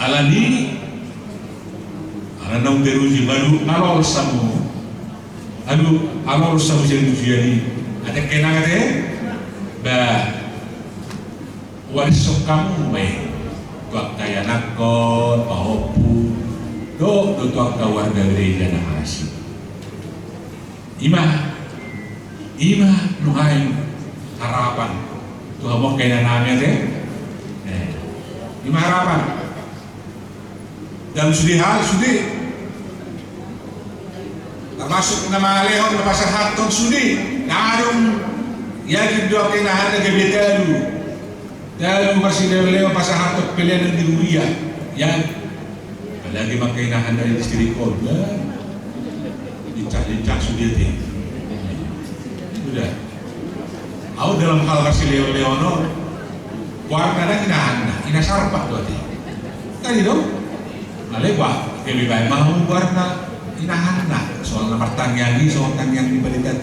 alani nang deruji baru alol samu jadi tujuani ada kenang ada ba warisok kamu baik tuak kaya nakon pahopu do tuak warga gereja na asih ima nuhai harapan Tuhan mau kaya namanya teh ima harapan dan sudi termasuk nama lehon na pasar haton sudi narong yakin doa kinahan na gabi dalu masih leo pasar haton pilihan ng diruya yan palagi magkainahan na rin distri kolda lincah sudi ito sudah aku dalam hal kasih leo no warna na kinahan na inasarpak doa ito tadi dong nalebah lebih baik mau warna inahan na soal pertanyaan ini soal tanyang diberikan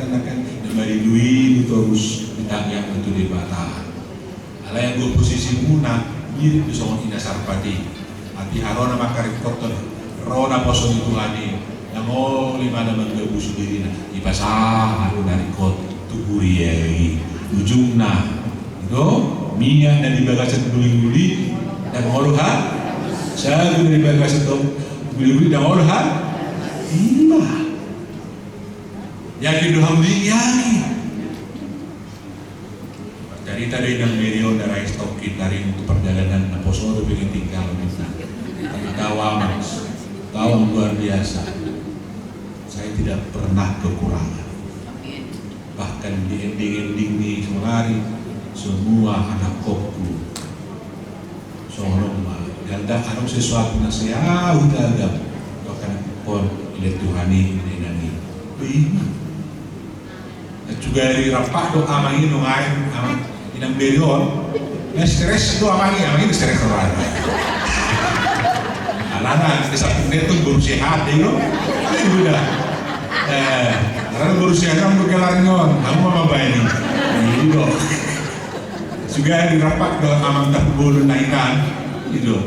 dari duit terus ditanyang itu di bata ala yang dua posisi muna mirip itu soal inasar pati hati harona makarik dokter rona poson itu lagi yang lima nama gebusu diri na ibasah haru dari kot tuguri ujungna itu minyak dan dibagasan guli-guli dan ngoluhan saya dari bagasan guli-guli dan ngoluhan Ima yakin doa yani dari tadi yang beliau dari stok kita untuk perjalanan naposo bikin tinggal tahu luar biasa saya tidak pernah kekurangan bahkan di ending nih semari semua anak kokku soalnya ganda harus sesuatu nasihat udah agak bahkan pun oleh Tuhan ini bima juga dari rapat doa mangi nungain inang berion na stres doa mangi stres orang alana desa itu guru sehat itu udah karena guru sehat kamu berkelar ngon kamu mama bayi itu juga dari rapat doa amang tak bulu naikan itu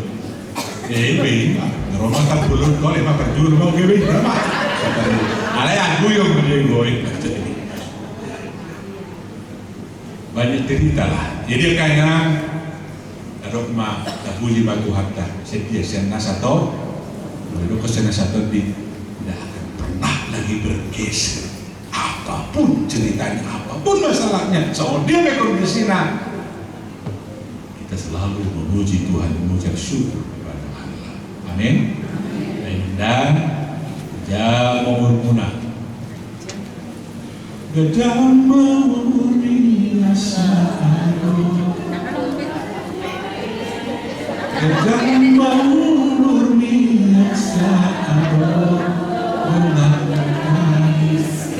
bima Roma tak belum kau lima perjuru mau gede berapa? Alay aku yang berlegoy. Banyak cerita lah. Jadi kayaknya Roma tak boleh batu harta. Sedia sena satu, lalu kesana satu tidak akan pernah lagi bergeser. Apapun ceritanya, apapun masalahnya, soal dia berkondisinya, kita selalu memuji Tuhan, mengucap syukur. Amin. Dan jamu bermunah. Jamu berminasa. Jamu berminasa.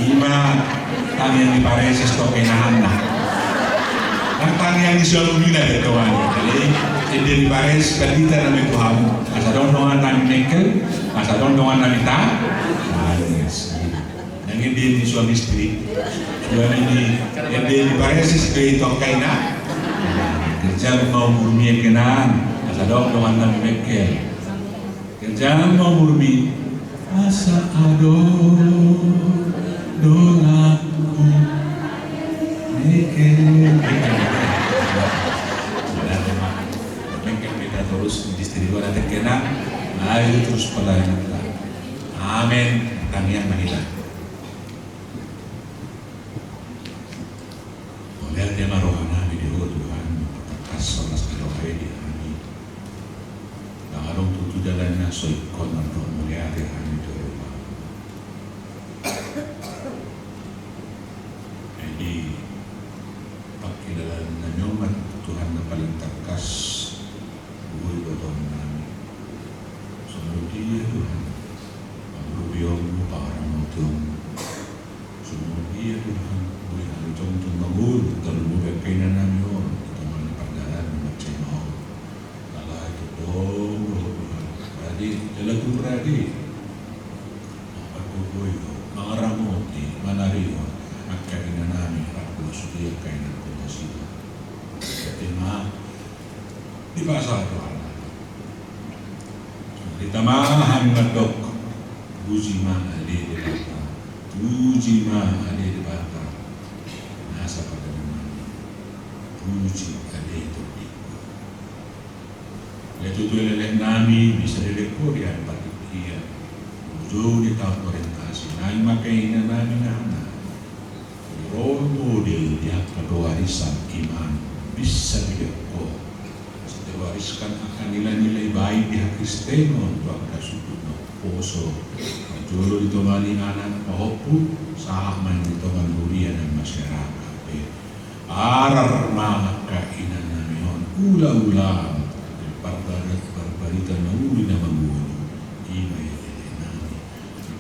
Iman tang yang diparesis tokenahan lah. Tang yang disuruh bina ketuan. Jadi dipares kadita nama Tuhan. Asa dondongan nami mekel, asa dondongan nami ta. Yang ini suami istri, suami ini yang dia dipares istri tokaina. Kerja mau murmi kenan, asa dondongan nami mekel. Kerja mau murmi, asa ado dolaku mekel. Terus distribusi ada kena, ayo terus pelayanan kita. Amin. Tamian mahila. Oleh tema rohana video Tuhan perkas salas kerohai di kami. Nangalong tutu jalannya soikon roh mulia di kami Tuhan. Jadi pakilalan na nyoman Tuhan na paling terkas. Buhay batong namin. Sunod dia Tuhan. Ang rubiyong mo parang utong. Sunod dia Tuhan. Buhay na itong tumagul. Talubag kayo na namin yun. Itong mga napagdalan ng magsino. Lalay ito dong. Tuhan. Radi. Jalatong radi. Pagkukuy ko. Mga ramot. Manari ko. Ang kayo na namin. Ako sudiya kayo na kumasito. Kaya di ba sa Tuhan? Tamahan ngadok puji ma ade de bata, puji ma ade de bata, nasa pada nama puji ade topi. Letu tu lelek nami bisa lelek Korea patik dia, jauh di tahun orientasi, nai makai nami nana, role model dia kedewarisan iman bisa dilihat wariskan akan nilai-nilai baik di hati Kristen untuk ada sudut poso jolo ditomani anak mahopu sama ditongan buria dan masyarakat arar maka inan namion ulang barbarita nauli na mangulo ima ya nami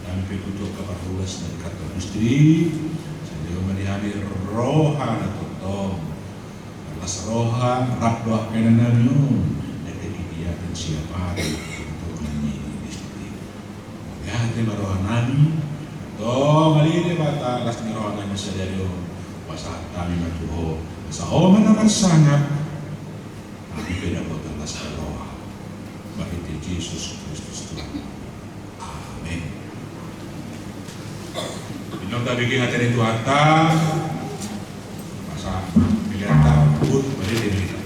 kami pekutuk kaparulas dari kata istri saya menihani roha na totong roha rak doa kena namion dari dia dan siapa untuk menyanyi istri ya tema roha nami to malini bata las ni roha nami sadari pasal kami matuho sa mana naman sangat kami beda kota las roha bagi Yesus Kristus Tuhan amin. Binong tabi kingatin itu hata masa pilihan tahun balik dari kita.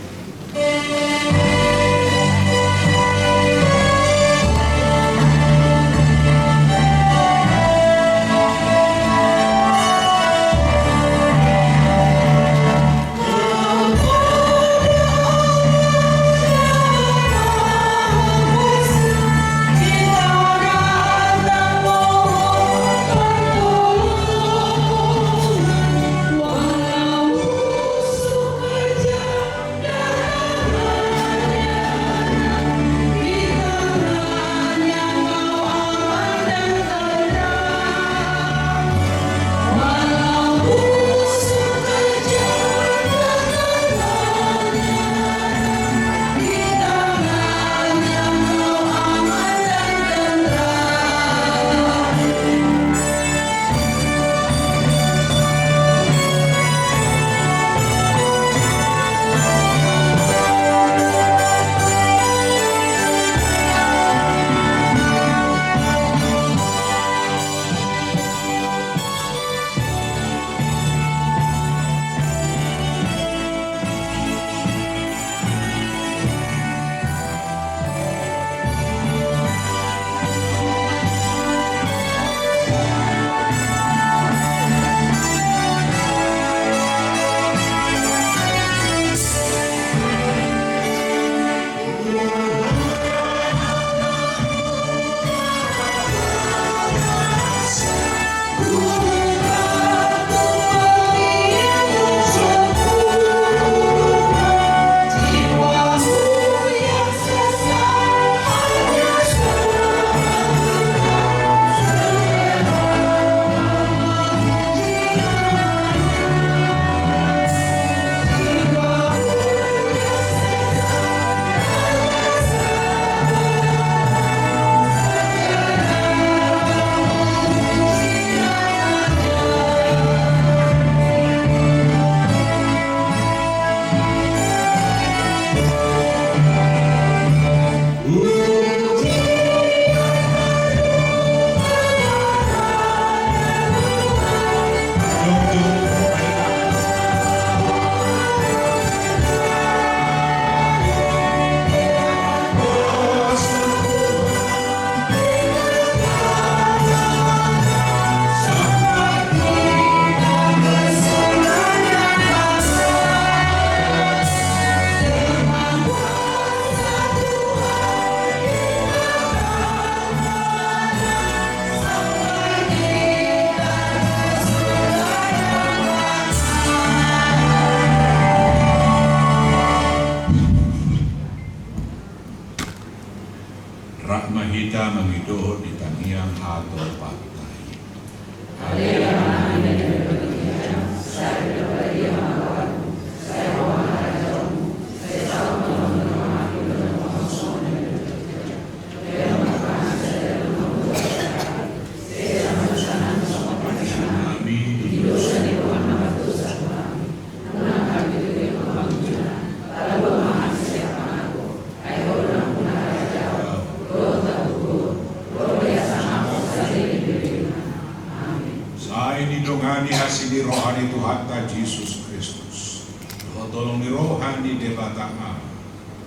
ini dongani hasini rohani Tuhan Yesus Kristus. Do tolong di rohani debatama.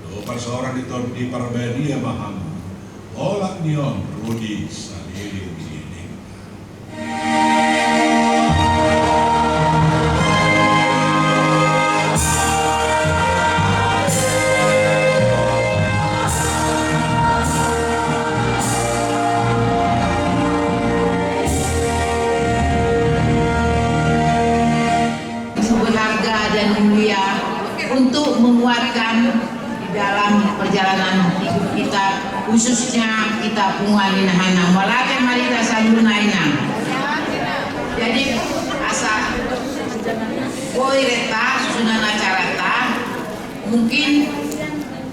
Do perseorang di perbedia mahamu. Olak nion rudi sadiri ini. Berharga dan mulia untuk menguatkan di dalam perjalanan hidup kita, khususnya kita punguan inahana walake marita sanduna inang. Jadi asa boy reta susunana carata mungkin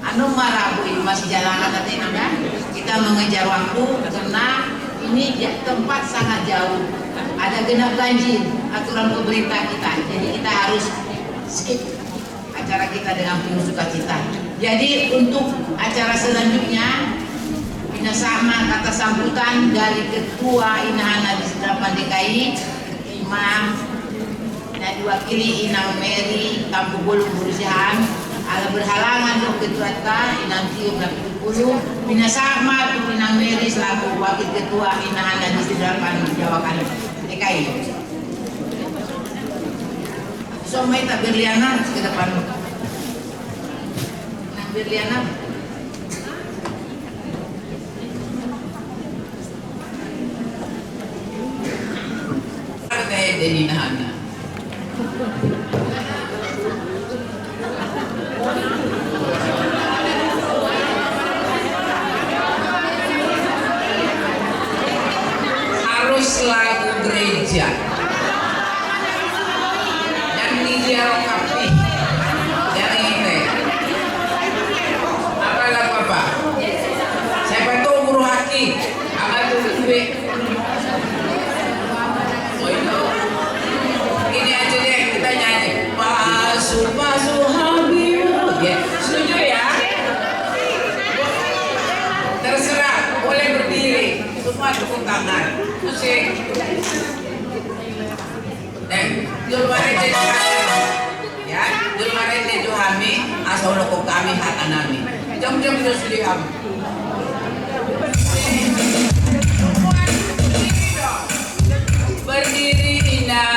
anu marabu masih jalanan nanti nanda kita mengejar waktu karena ini tempat sangat jauh, ada genap ganjil aturan pemerintah kita, jadi kita harus skip acara kita dengan penuh sukacita. Jadi untuk acara selanjutnya Ina sama kata sambutan dari Ketua Inahana di Sedapan DKI Imam dan diwakili Inang Mary Kampung Bolong Berusahaan ala berhalangan dok Ketua Ta Inang Tium dan Puluh Ina sama tuh Inang Mary selaku Wakil Ketua Inahana di Sedapan Jawa DKI. Somai tak berliana ke depan. Nang berliana. Kayak dari Nahana. Harus lagu gereja. Dia kapi dari ini apa lagu apa? Siapa tahu guru hati apa tuh gue? Oh ini aja deh kita nyanyi. Pasu Habib. Ya setuju ya? Terserah boleh berdiri semua tepuk tangan. Musik. Jul marete ya, jul marete Johami asal lokok kami hakanami. Jom-jom sudah kami. Berdiri indah.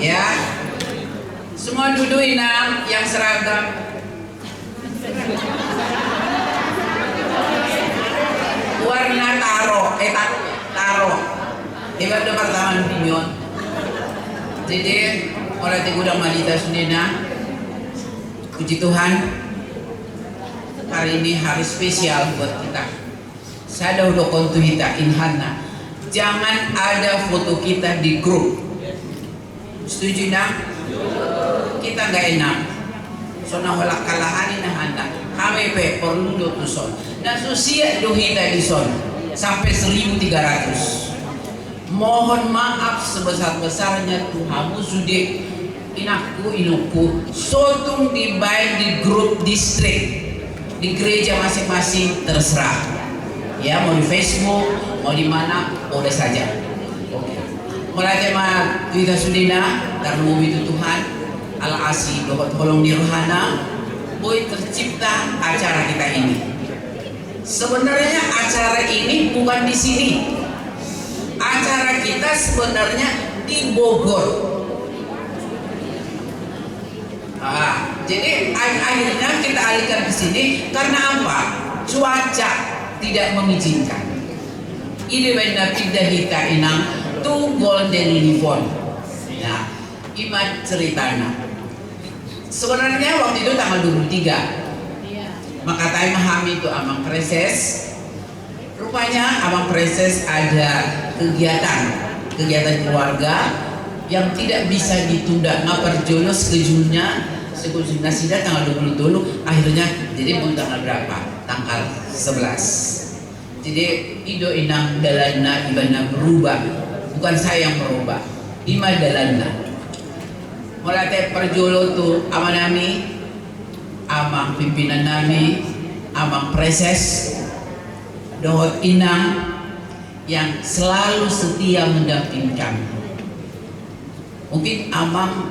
Ya, semua duduk inang yang seragam. Warna taro. Ibarat departemen Pinyon. Jadi, oleh Tegudang Malita Sundena, puji Tuhan, hari ini hari spesial buat kita. Saya udah kontuhita inhana. Jangan ada foto kita di grup. Setuju nak? Kita nggak enak. Sona wala kalahan na handa. Kami perlu do tuson. Dan susia do hita di son sampai 1.300. Mohon maaf sebesar-besarnya Tuhanmu sudah inukku sotung dibaik di grup distrik di gereja masing-masing, terserah ya, mau di Facebook mau di mana boleh saja. Oke, mulai tema kita sudina karena itu Tuhan ala asih dohot tolong nirhana boy tercipta acara kita ini. Sebenarnya acara ini bukan di sini. Acara kita sebenarnya di Bogor. Jadi akhirnya kita alihkan ke sini karena apa? Cuaca tidak mengizinkan. Ini benar tidak kita inang tu golden livon. Nah, iman ceritanya. Sebenarnya waktu itu tanggal 23. Maka saya memahami itu Amang Preses. Rupanya Abang Preses ada kegiatan keluarga yang tidak bisa ditunda. Ngapar jono sekejurnya sida tanggal 20 akhirnya jadi pun tanggal berapa? Tanggal 11. Jadi ido inang dalana ibana berubah, bukan saya yang merubah. Ima dalana. Mulai perjolo tuh amanami, amang pimpinan nami, Amang Preses, dohot inang yang selalu setia mendampingi kami. Mungkin Amang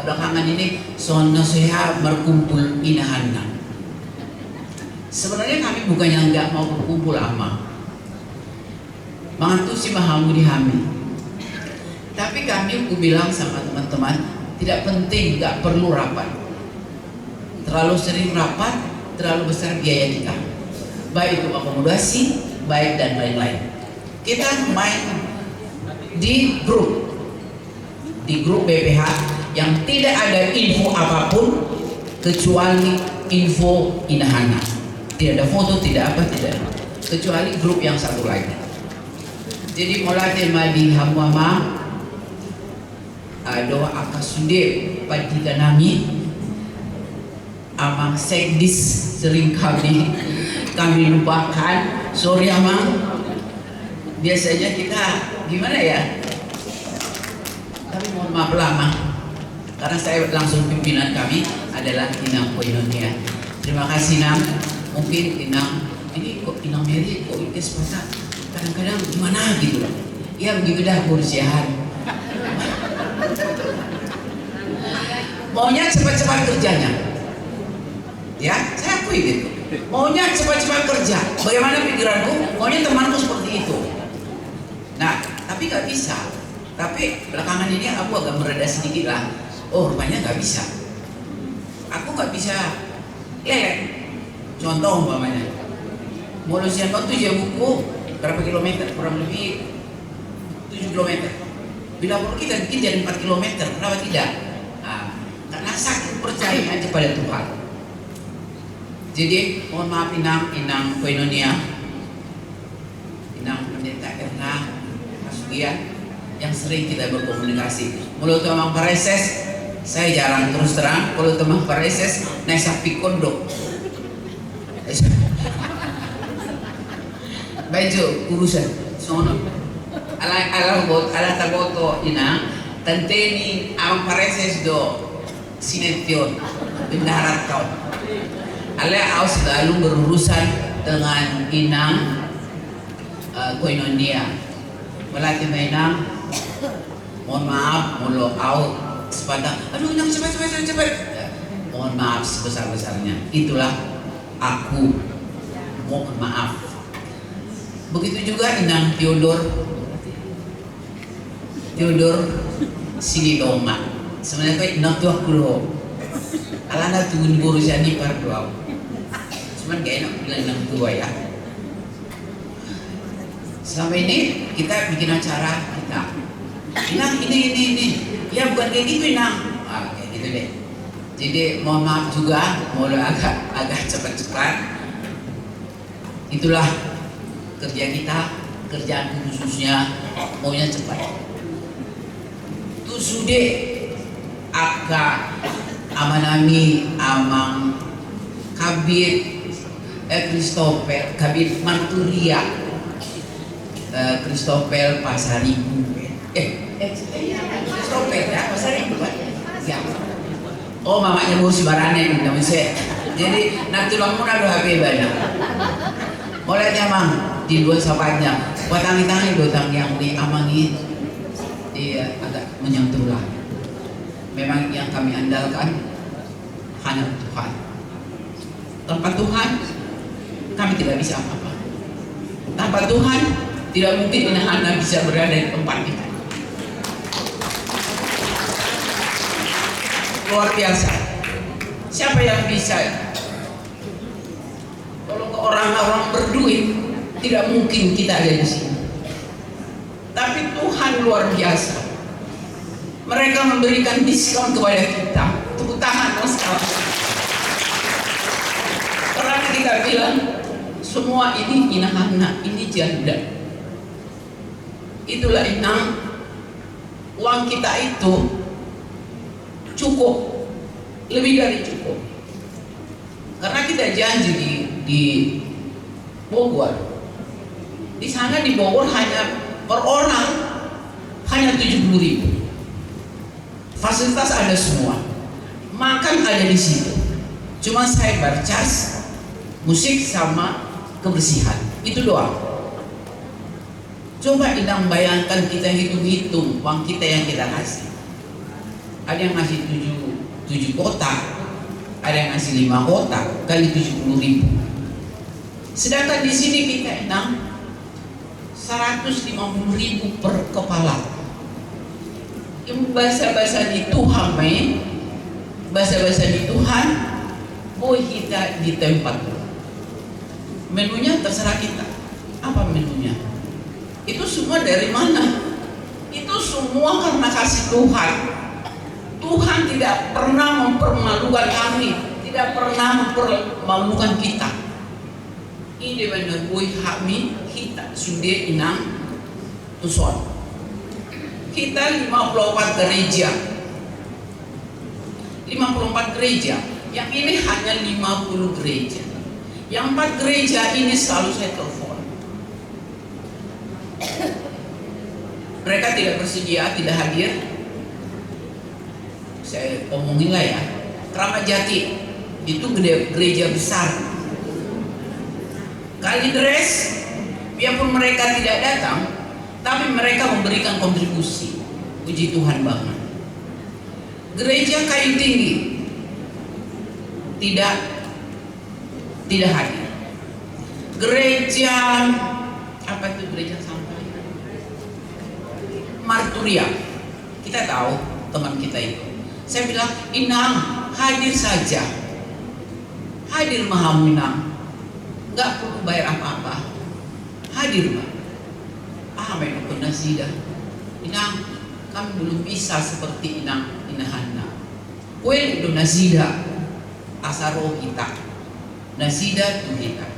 belakangan ini sono seha berkumpul inahana. Sebenarnya kami bukan yang nggak mau berkumpul Amang. Mangantu si mahamu dihami. Tapi kami aku bilang sama teman-teman, tidak penting, nggak perlu rapat. Terlalu sering rapat, terlalu besar biaya kita. Baik itu akomodasi, baik dan lain-lain. Kita main di grup BPH yang tidak ada info apapun kecuali info inahana. Tidak ada foto, tidak apa, tidak ada. Kecuali grup yang satu lagi. Jadi mulai tema di Hamwama doa akasude pada nami Amang Sekdis sering kami lupakan. Sorry Amang. Biasanya kita gimana ya? Tapi mohon maaf lama karena saya langsung pimpinan kami adalah Inang Koinonia. Terima kasih Inang. Mungkin Inang ini kok Inang Mary kok ini sepatah kadang-kadang gimana gitu loh. Ya begitu dah kursiahan. Maunya cepat-cepat kerjanya. Ya, saya akui gitu. Maunya cepat-cepat kerja. Bagaimana pikiranku? Maunya temanku seperti itu. Nah, tapi nggak bisa. Tapi belakangan ini aku agak mereda sedikit lah. Oh, rupanya nggak bisa. Aku nggak bisa lelek. Contoh umpamanya, Molusian waktu dia buku berapa kilometer? Kurang lebih 7 kilometer. Bila perlu kita bikin jadi 4 kilometer, kenapa tidak? Nah, karena sakit percaya aja pada Tuhan. Jadi mohon maaf Inang Koinonia, Inang Pendeta Erna Masugian yang sering kita berkomunikasi. Mulut Amang Preses saya jarang terus terang. Kalau teman Preses naik sapi kondok. Baju urusan sono. Ala tagoto ina tanteni Amang Preses do sinetron bendarat kau. Ala aus selalu berurusan dengan Inang Koinonia. Melatih Inang, mohon maaf, mulu out sepada, aduh Inang cepat. Mohon maaf sebesar-besarnya. Itulah aku, mohon maaf. Begitu juga Inang Theodor Sinidoma. Sebenarnya kayak Inang tuh aku loh. Alana tuun guru jadi pardoa. Cuman gak enak bilang Inang tua ya. Selama ini kita bikin acara kita, Inang ini, ya bukan kayak gitu Inang, kayak gitu deh. Jadi mohon maaf juga, mau agak cepat. Itulah kerja kita, kerjaan khususnya maunya cepat. Tuh sudah Haka amanami amang Kabit Christopher Kabit Marturia Christopher Pasaribu Christopher ya Pasaribu kan ya. Oh mamanya Mursi Barane namanya saya. Jadi natulang muna do HP banyak. Mulai mang di dua sahabatnya. Buat tangi-tangi dotang yang di amangi dia agak menyentuhlah. Memang yang kami andalkan hanya Tuhan. Tanpa Tuhan kami tidak bisa apa-apa. Tanpa Tuhan tidak mungkin Inahana bisa berada di tempat kita. Luar biasa. Siapa yang bisa? Kalau ke orang-orang berduit, tidak mungkin kita ada di sini. Tapi Tuhan luar biasa. Mereka memberikan diskon kepada kita. Tepuk tangan sekali. Karena kita bilang semua ini Inahana, ini janda. Itulah Inang. Uang kita itu cukup, lebih dari cukup. Karena kita janji di Bogor. Di sana di Bogor hanya per orang hanya 70.000. Fasilitas ada semua, makan ada di situ. Cuma saya barcas, musik sama kebersihan, itu doang. Coba Inang bayangkan kita hitung-hitung uang kita yang kita kasih. Ada yang ngasih 7 kotak, ada yang ngasih 5 kotak kali 70.000. Sedangkan di sini kita Inang 150.000 per kepala. Bahasa-bahasa di Tuhan main, bahasa-bahasa di Tuhan, boy kita di tempat. Menunya terserah kita. Apa menunya? Itu semua dari mana? Itu semua karena kasih Tuhan. Tuhan tidak pernah mempermalukan kami, tidak pernah mempermalukan kita. Ini benar boy kami kita sudah Inang tuson. Kita 54 gereja. 54 gereja. Yang ini hanya 50 gereja. Yang 4 gereja ini selalu saya telepon. Mereka tidak bersedia, tidak hadir. Saya omongin lah ya. Kramat Jati itu gereja besar. Kalideres, biarpun mereka tidak datang, tapi mereka memberikan kontribusi. Puji Tuhan banget. Gereja Kayu Tinggi tidak hadir. Gereja apa itu gereja sampai Marturia, kita tahu teman kita itu. Saya bilang Inang hadir saja, hadir mahamu Inang, nggak perlu bayar apa-apa, hadir Pak. Main Nasida. Inang, kami belum bisa seperti Inahana. Kue do Nasida, asaro kita, Nasida tuh kita.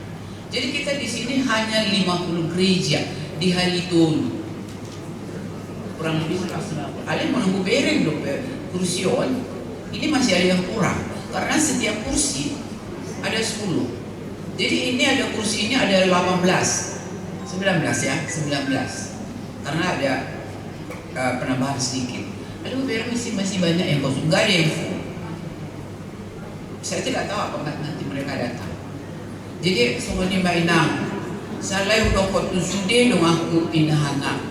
Jadi kita di sini hanya 50 gereja di Halitolu. Kurang lebih 100. Ada yang menunggu bereng dong kursi on. Ini masih ada yang kurang karena setiap kursi ada 10. Jadi ini ada kursi ini ada 19 ya, 19. Karena ada penambahan sedikit. Aduh, biar masih banyak yang kosong, nggak ada yang full. Saya tidak tahu apa nanti mereka datang. Jadi semuanya Mbak Inang, saya udah kotu sudah dong aku Inahana.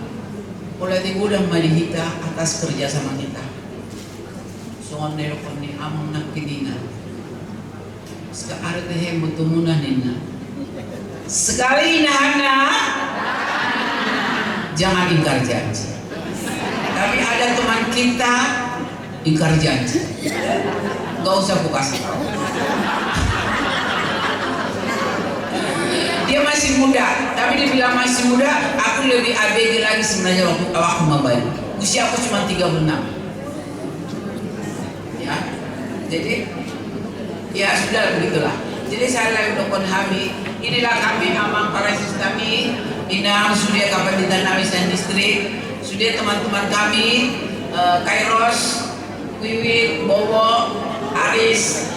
Politik udah malihita atas kerja sama kita. Soal nelpon ni amang nak kinina. Sekarang teh bertemunan nina. Sekali Inahana, jangan ingkar janji. Tapi ada teman kita ingkar janji. Gak usah aku kasih tahu. Dia masih muda, tapi dia bilang masih muda. Aku lebih ABG lagi sebenarnya waktu mabaya. Usia aku cuma 36. Ya, jadi ya sudah begitulah. Jadi saya lagi dokon kami. Inilah kami amang parasis kami. Inang sudah Kabupaten Nawisan Distrik, sudah teman-teman kami Kairos, Wiwit, Bowo, Aris,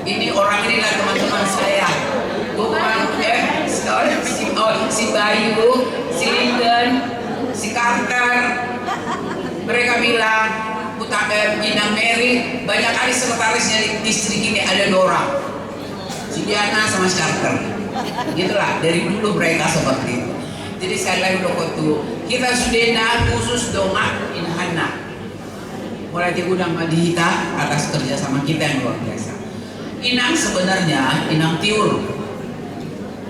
ini orang inilah teman-teman saya. Bukan si Bayu, si Linden, si Carter. Mereka bilang, Ina Mary, banyak kali sekretarisnya di distrik ini ada Dora, si Diana sama si Carter. Gitulah, dari dulu mereka seperti itu. Jadi sekali lagi kita sudah khusus doa Inahana. Mulai di gudang Madihita atas kerjasama kita yang luar biasa. Inang sebenarnya, Inang Tiur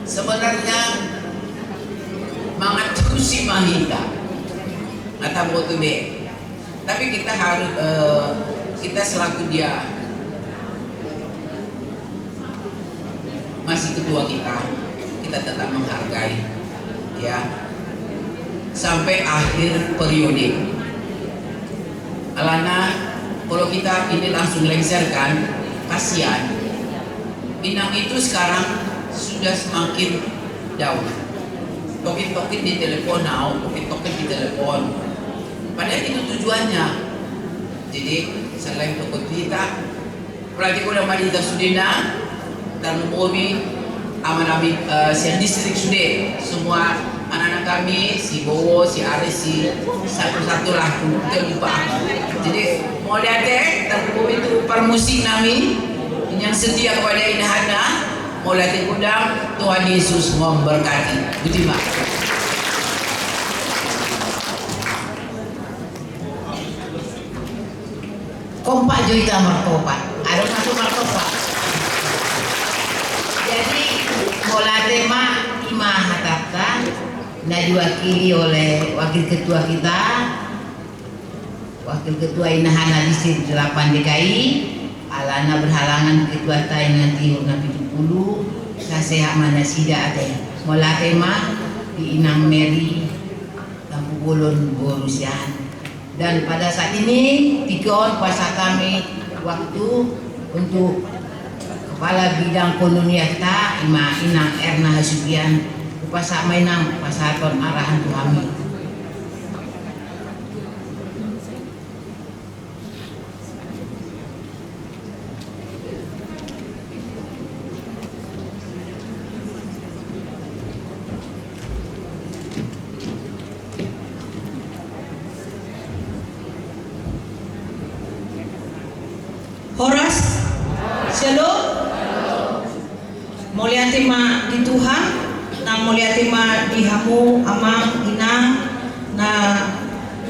sebenarnya mangatusi Mahita atau Botube. Tapi kita harus kita selaku dia masih ketua kita tetap menghargai ya sampai akhir periode. Alana kalau kita ini langsung lengserkan, kasihan. Inang itu sekarang sudah semakin jauh. Tokin-tokin di telepon, tokin-tokin di telepon. Padahal itu tujuannya. Jadi selain toko kita, berarti udah Madita Sudena dan Bobi, aman-aman siang distrik sudah semua anak-anak kami, si Bowo, si Aris, si satu-satu lah lupa. Jadi mau lihat dan Bobi itu permusik kami yang setia kepada Inahana, mau lihat gudang, Tuhan Yesus memberkati. Budiman. Kompak Joita Markopa, ada masuk Markopa. Jadi bola tema Ima Hatata, nah diwakili oleh wakil ketua kita, wakil ketua Inahana Distrik 8 DKI, Alana berhalangan ketua Taina Tiur 70, Saseha Manasida ada. Bola tema di Inang Mary, Tampu Bolon Borusian. Dan pada saat ini Tikon kuasa kami waktu untuk Kepala Bidang Konuniata Ima Inang Erna Hasubian kuasa mainang pasaton arahan kami. Horas, Shalom, mulia tema di Tuhan, nah mulia tema di Hamu, Amang, Inang, nah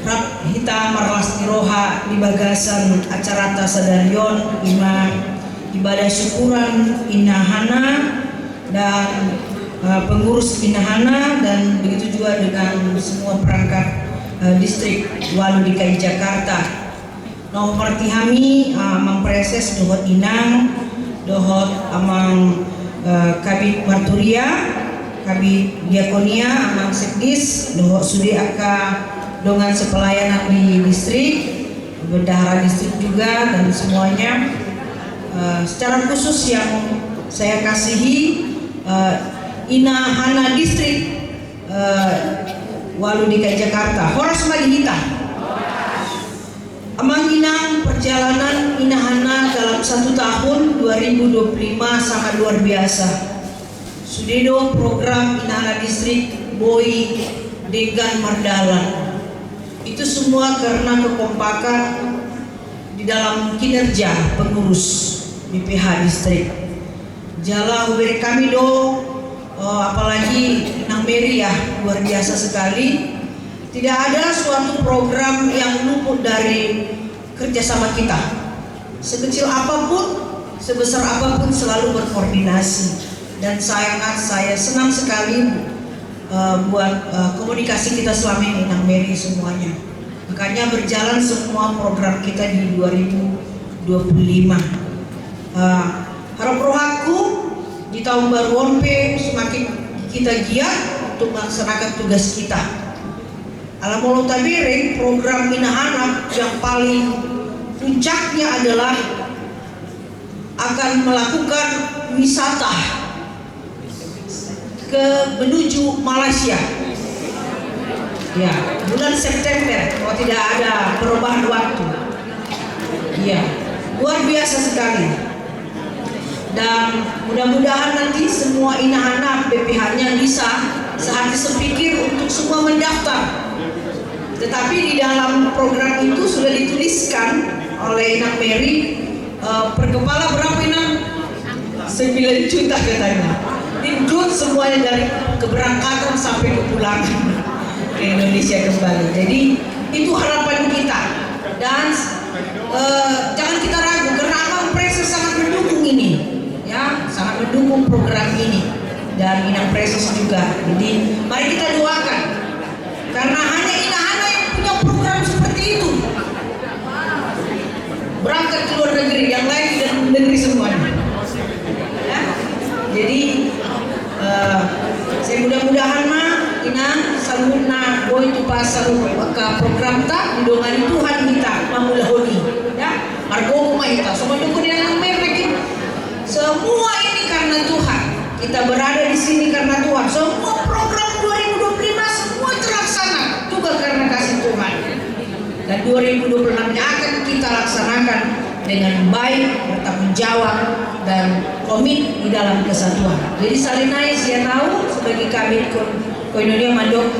Rab Hita Marlas Tiroha di bagasan acara Tasadarion, ibadah syukuran Inahana dan pengurus Inahana dan begitu juga dengan semua perangkat distrik Walu DKI Jakarta. No parti kami amang preses dohot Inang, dohot amang kabit Marturia, kabit Diakonia, amang sekdis, dohot sudi aka dengan sepelayanan di distrik, bendahara distrik juga dan semuanya. Secara khusus yang saya kasihi Inahana Distrik Walu DKI Jakarta, Horas Madihita. Amang Inang perjalanan Inahana dalam 1 tahun 2025 sangat luar biasa. Sudedo program Inahana Distrik Boy Degan Mardalan. Itu semua karena kekompakan di dalam kinerja pengurus BPH Distrik. Jala huberi kami apalagi Inang Mary ya luar biasa sekali. Tidak ada suatu program yang luput dari kerjasama kita. Sekecil apapun, sebesar apapun selalu berkoordinasi. Dan saya senang sekali buat komunikasi kita selama ini Inang Mary semuanya. Makanya berjalan semua program kita di 2025. Harap rohaku di tahun baru Wonpe semakin kita giat untuk melaksanakan tugas kita. Alamolo Tabiri program Inahana yang paling puncaknya adalah akan melakukan wisata menuju Malaysia. Ya, bulan September kalau tidak ada perubahan waktu. Iya, luar biasa sekali. Dan mudah-mudahan nanti semua inahana BPH-nya bisa sehati sepikir untuk semua mendaftar. Tetapi di dalam program itu sudah dituliskan oleh Inang Mary, per kepala berapa Inang? 9 juta katanya. Include semuanya dari keberangkatan sampai kepulangan ke Indonesia kembali. Jadi itu harapan kita. Dan jangan kita ragu karena Abang Preses sangat mendukung ini. Ya, sangat mendukung program ini dan Inang Preses juga. Jadi mari kita doakan karena hanya inahana yang punya program seperti itu. Berangkat ke luar negeri, yang lain tidak negeri semuanya. Ya? Jadi saya mudah-mudahan Inang saluna boy tu pasal ke program tak didongani Tuhan kita mamulahoni. Ya, margo kita semua dukun yang mereka. Semua ini karena Tuhan. Kita berada di sini karena Tuhan. Semua program 2025 semua terlaksana juga karena kasih Tuhan. Dan 2026 akan kita laksanakan dengan baik, bertanggung jawab dan komit di dalam kesatuan. Jadi salinai saya tahu sebagai kabin Koinonia Mandok.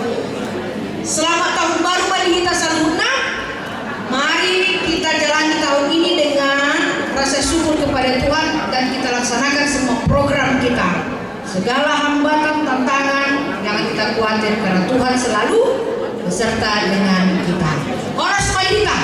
Selamat tahun baru bagi kita saluna. Mari kita jalani tahun ini dengan rasa syukur kepada Tuhan dan kita laksanakan semua program kita. Segala hambatan, tantangan jangan kita khawatir karena Tuhan selalu beserta dengan kita. Oras kita.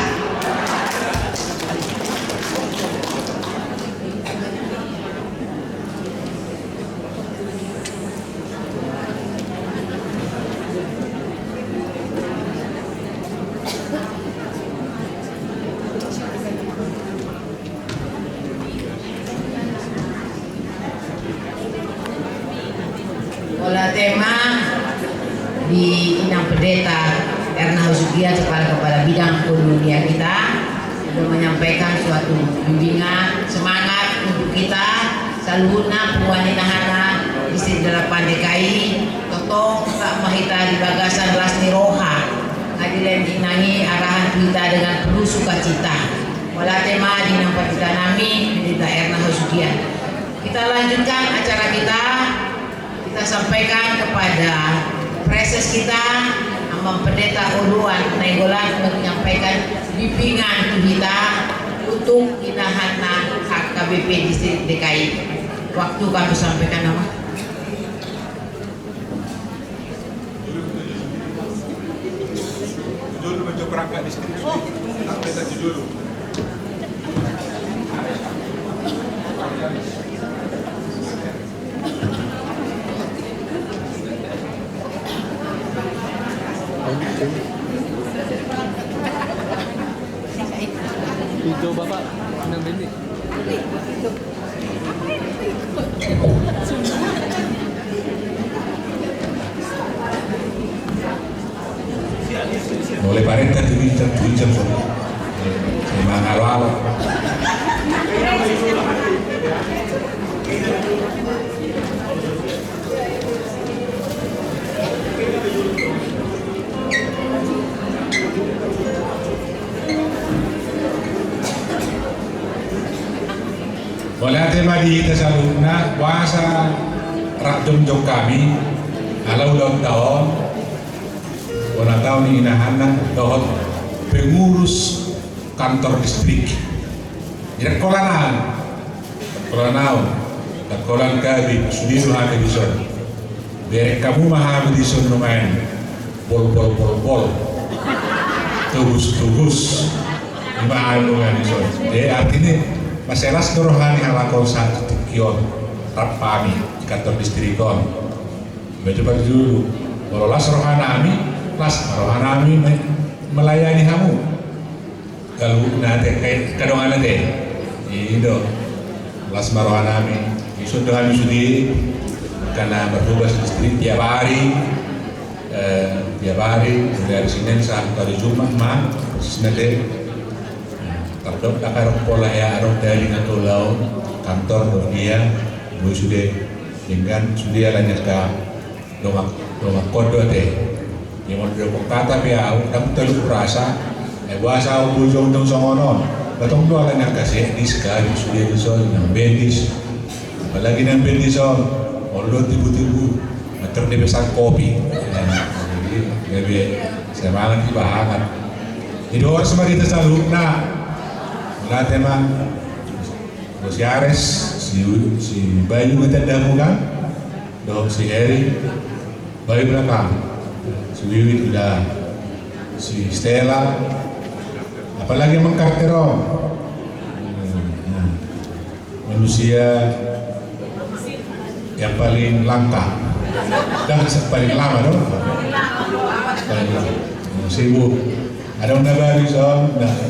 Olah tema di Inang Pendeta Erna Husugia kepala bidang Koinonia kita sudah menyampaikan suatu bimbingan semangat untuk kita saluna Puan Inahana Distrik 8 DKI Toto tak mahita di bagasan Lasni Roha hadirin dinangi arahan kita dengan penuh sukacita. Olah tema di Inang Pendeta Nami Pendeta Erna Husugia. Kita lanjutkan acara kita sampaikan kepada preses kita Amang Pendeta Uluan Nainggolan untuk menyampaikan bimbingan kita untuk inahana HKBP Distrik DKI. Waktu kami sampaikan nama. Judul baca perangkat distrik. Kita judul. Itu Bapak Inang Bendi. Boleh parenta Twitter memang awal. Wala tema di kita saluna puasa rakdom jong kami alau daun tahun wana tahun ni inahanan daun pengurus kantor distrik tidak kolanan tak kolan kabi sudiru hame dison derek kamu maha dison lumayan bol tugus maha lumayan dison artinya masalah rohani halakon satu tikion rapami di kantor distrikon. Coba dulu, kalau las rohanami melayani kamu. Kalau nanti kayak kadang deh, itu las rohanami. Sudah kami sudi karena bertugas distrik tiap hari dari Senin sampai Jumat Senin Terdok nakar pola ya arok dari ngatulau kantor dia sudah dengan sudah lanjut ke dongak kodo deh yang mau dongak kata biau kamu terus rasa bahasa bujung dong songonon batong doa kan kasih di sekali sudah disol yang bendis, apalagi yang bendis Allah tibu-tibu mater dia besar kopi, jadi lebih semangat di bahangan. Jadi orang semua kita selalu nah tema si Ares, si Bayu kita damu kan, dong si Eri, Bayu belakang, si Wiwit udah, si Stella, apalagi mengkartero manusia yang paling langka dan paling lama dong, paling lama, sibuk. Ada una baru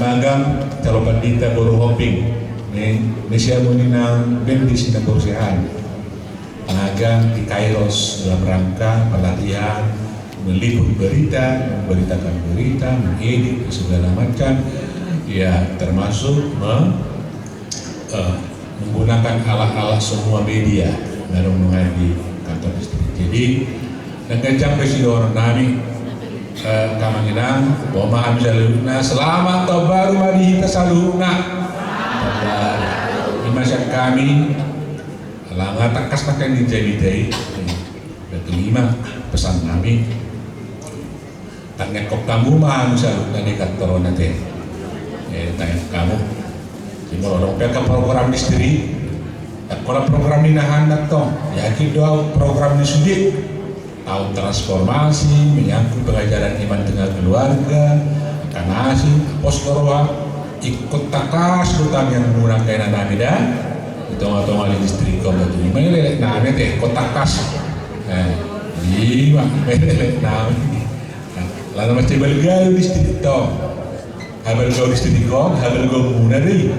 magang calon pandita baru hopping, Indonesia muninang bendis dan kursihan, magang di Kairos dalam rangka pelatihan meliput berita, memberitakan berita, mengedit segala macam, ya termasuk menggunakan alat-alat semua media dalam di kantor distrik. Jadi dengan sampai si orang nami kamanginang bomahan saluna selamat tahun baru mari kita saluna di masyarakat kami langah takas makan di jahidai. Dan kelima pesan kami tanya kok kamu mah saluna di kantor nanti tanya kamu jadi orang pihak program distrik kalau program ini nahan datang yakin doa program ini sulit tahun transformasi menyangkut pengajaran iman tengah keluarga kanasi poskoroa ikut takas hutan yang menggunakan anak beda atau di distrik kau betul ini lelek nane teh ikut takas iya lelek nane lalu macam belgal distrik to habel kau distrik kau habel kau muna deh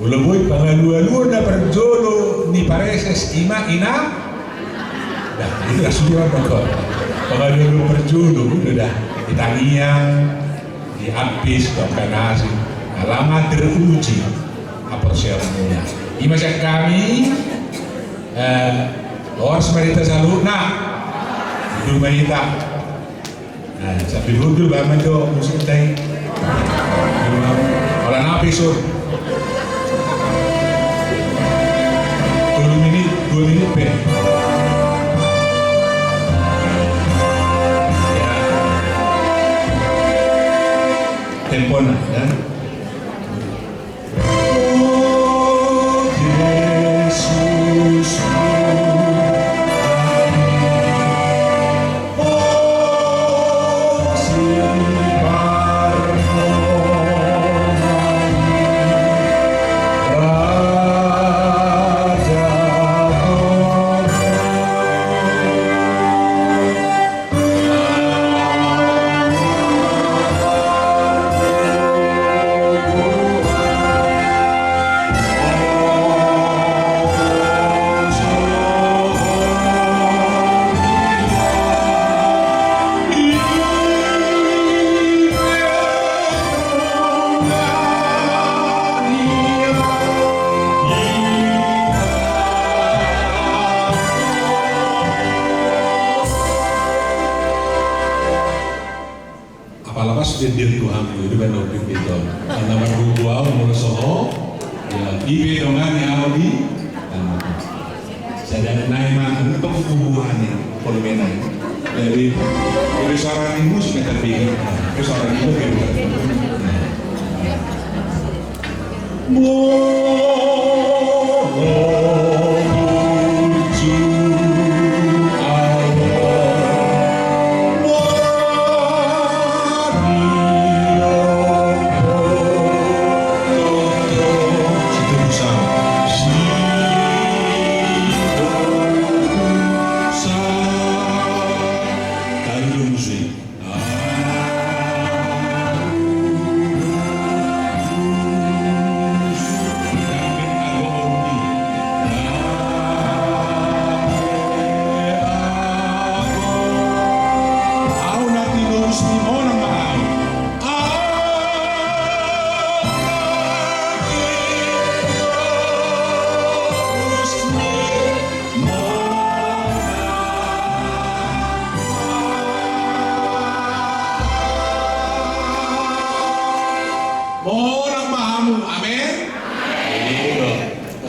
ulah boy pangalu-alu na perjolo ni pareses ima ina. Nah, itu sudah bakal. Pengaduan perjulu udah ditangiang, dihabis, nasi, alamat teruji apa siapnya. Di masyarakat kami, orang semerita selalu itu merita. Nah, sambil duduk bangun do musik tadi. Orang napi sur. 2 menit pe. Tempo ya. Oh Yesus, oh sudah diri Tuhan itu kan objek itu. Karena berdua umur soho, ya ibe dongan ya Audi. Saya naik mah untuk hubungannya polemena. Jadi seorang ibu sudah terpikir, seorang ibu kayak orang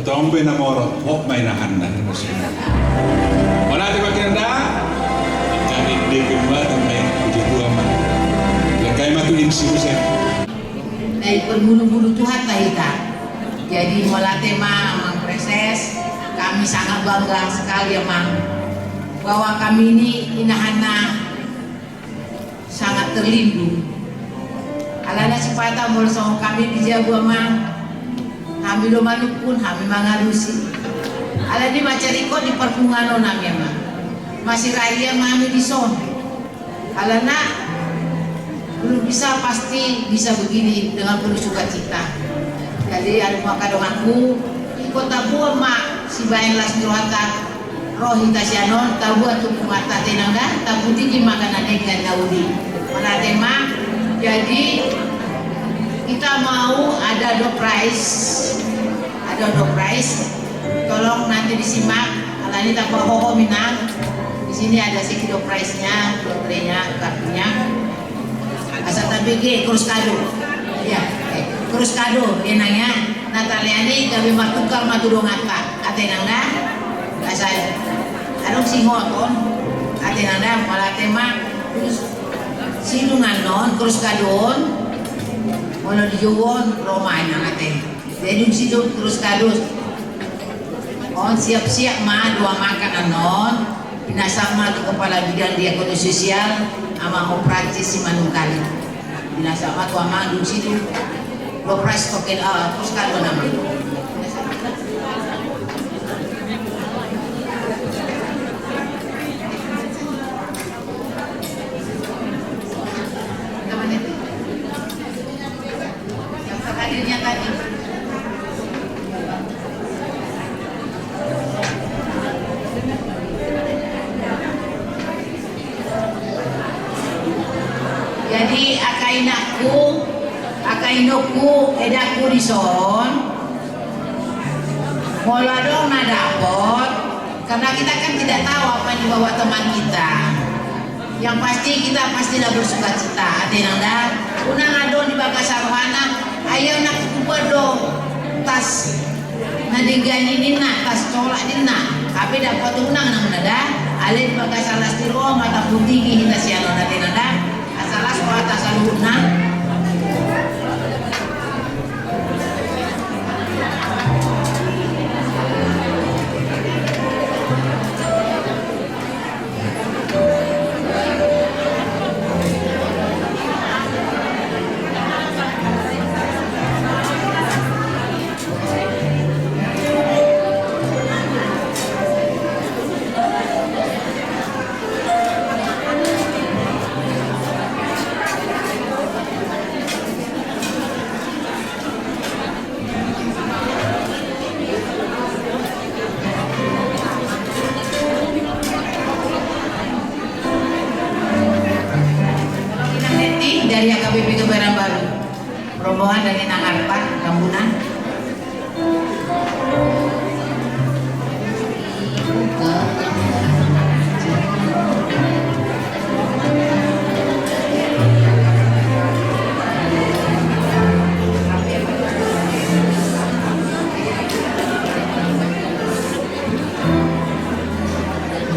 Tombe na moro, hok may nahandan mo siya. Wala di ba kinanda? Kami di kumbat ang may puji man. Lagay matuin siya siya. Dari berbulu-bulu Tuhan kita. Jadi mola tema Mang Preses, kami sangat bangga sekali ya Mang, bahwa kami ini Inahana sangat terlindung. Alana sepatah mul sama kami di Jawa Mang, kami do manupun kami mangarusi. Alani macariko di perpungan onam ya Mang, masih raya mami di son. Alana belum bisa pasti bisa begini dengan penuh sukacita. Jadi ada maka dong aku kota buah mak si bayang las rohata rohita sianon tabu atau kumata tenangga tabu tinggi makanan dengan daudi mana tema. Jadi kita mau ada door prize, tolong nanti disimak. Alani tak bohong minang. Di sini ada si door prize-nya, lotre-nya, kartunya. Asal tapi kurus kado, ya, kurus kado. Dia nanya, Natalia ini kami matukar matudong apa? Ate nanda, asal, adong singoton, ate nanda malah tema terus silungan non, kurus kadon, mau dijual romanya ate. Jadi situ kurus kado, on siap-siap mah dua makanan non, pinasama tu kepala bidang dia ekonomi sosial. Ama operasi si manungkali binasa matu ama di situ operasi token terus kado nama yang terhadirnya tadi. Jadi akainoku edaku di son mola dong na dapot karena kita kan tidak tahu apa yang dibawa teman kita. Yang pasti kita pastilah bersuka cita. Atenanda unang adon di bagasar rohana ayo nak kubedo tas nadigani dina tas colak dina tapi dapat unang nang nada ale di bagasar lastiro mata putih kita siano atenanda asalas ko atas aluna. Dari AKBP Kebayoran Baru, rombongan dari Nangarpa, Rambunan.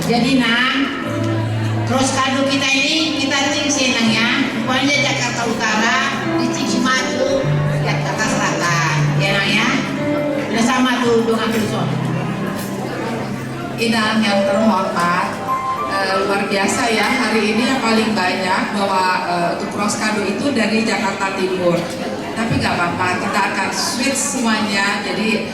Jadi Nang, terus kado kita ini kita cing senang ya. Pokoknya Jakarta Utara di Cicimatu, Jakarta Selatan, ya Nang ya. Udah sama tuh dengan Krison. Inang yang terhormat, luar biasa ya hari ini yang paling banyak bahwa untuk cross kado itu dari Jakarta Timur. Tapi nggak apa-apa, kita akan switch semuanya. Jadi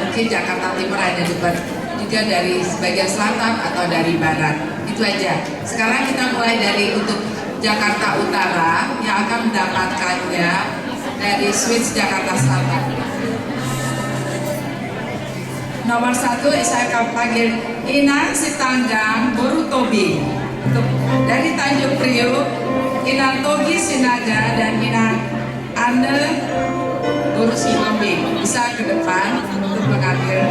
mungkin Jakarta Timur ada juga dari bagian selatan atau dari barat. Itu aja. Sekarang kita mulai dari untuk Jakarta Utara yang akan mendapatkannya dari switch Jakarta Selatan. Nomor 1 saya akan panggil Inang Sitanggang Boru Tobi. Dari Tanjung Priok, Inang Togi Sinaga dan Inang Ane Boru Sihombing. Bisa ke depan untuk mengambil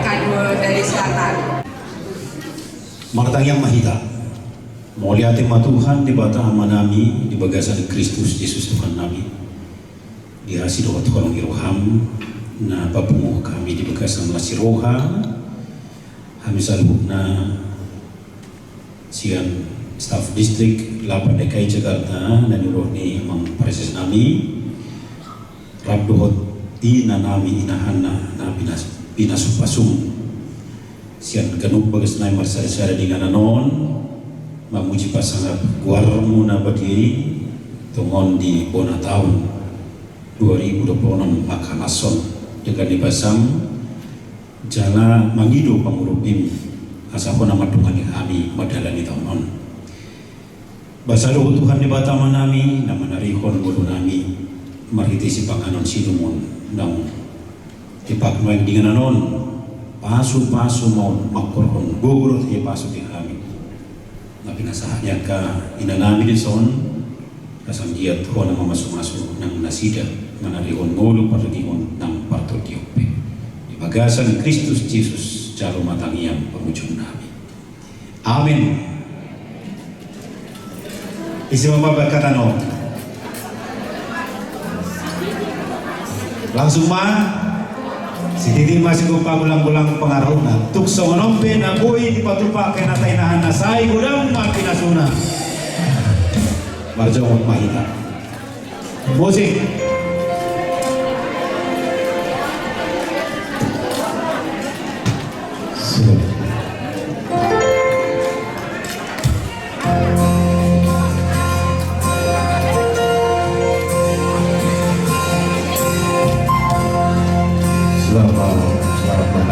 kado dari selatan. Martang yang mahita, mulia tema Tuhan di bata amanami di bagasan Kristus Yesus Tuhan Nabi. Di hasil doa Tuhan Iroham, na papungo kami di bekas ng Siroha, kami salubog na siyan staff district 8 DKI Jakarta na niroh ni Mang Preses nami rabdohot di na nami inahan na pinasupasum siyan ganug bagas na marsari-sari dengan anon mamuji pasangat guarmu na badi tungon di bona tahun 2026 makanason dengan dipasang jala mangido pangurupim asapun nama Tuhan kami madalani tahun basa doa Tuhan di bataman nami na manarihon bulu nami maritisi panganon sinumun nang ipaknoy dengan anon pasu-pasu mau makorhon gugurut ya pasu di kami na pinasahanya ka inanami di son kasang dia Tuhan na masuk-masuk nang nasida manarihon ngulu paragihon nang parto diope di bagasan Kristus Yesus jalo matangian pemujung nami amin. Isi mama berkata no. Langsung mah si Titi masih lupa ulang-ulang pengaruh na tukso menompe na bui di patupa kena tainahan na sai gudang mati nasuna marjong mahita musik Selamat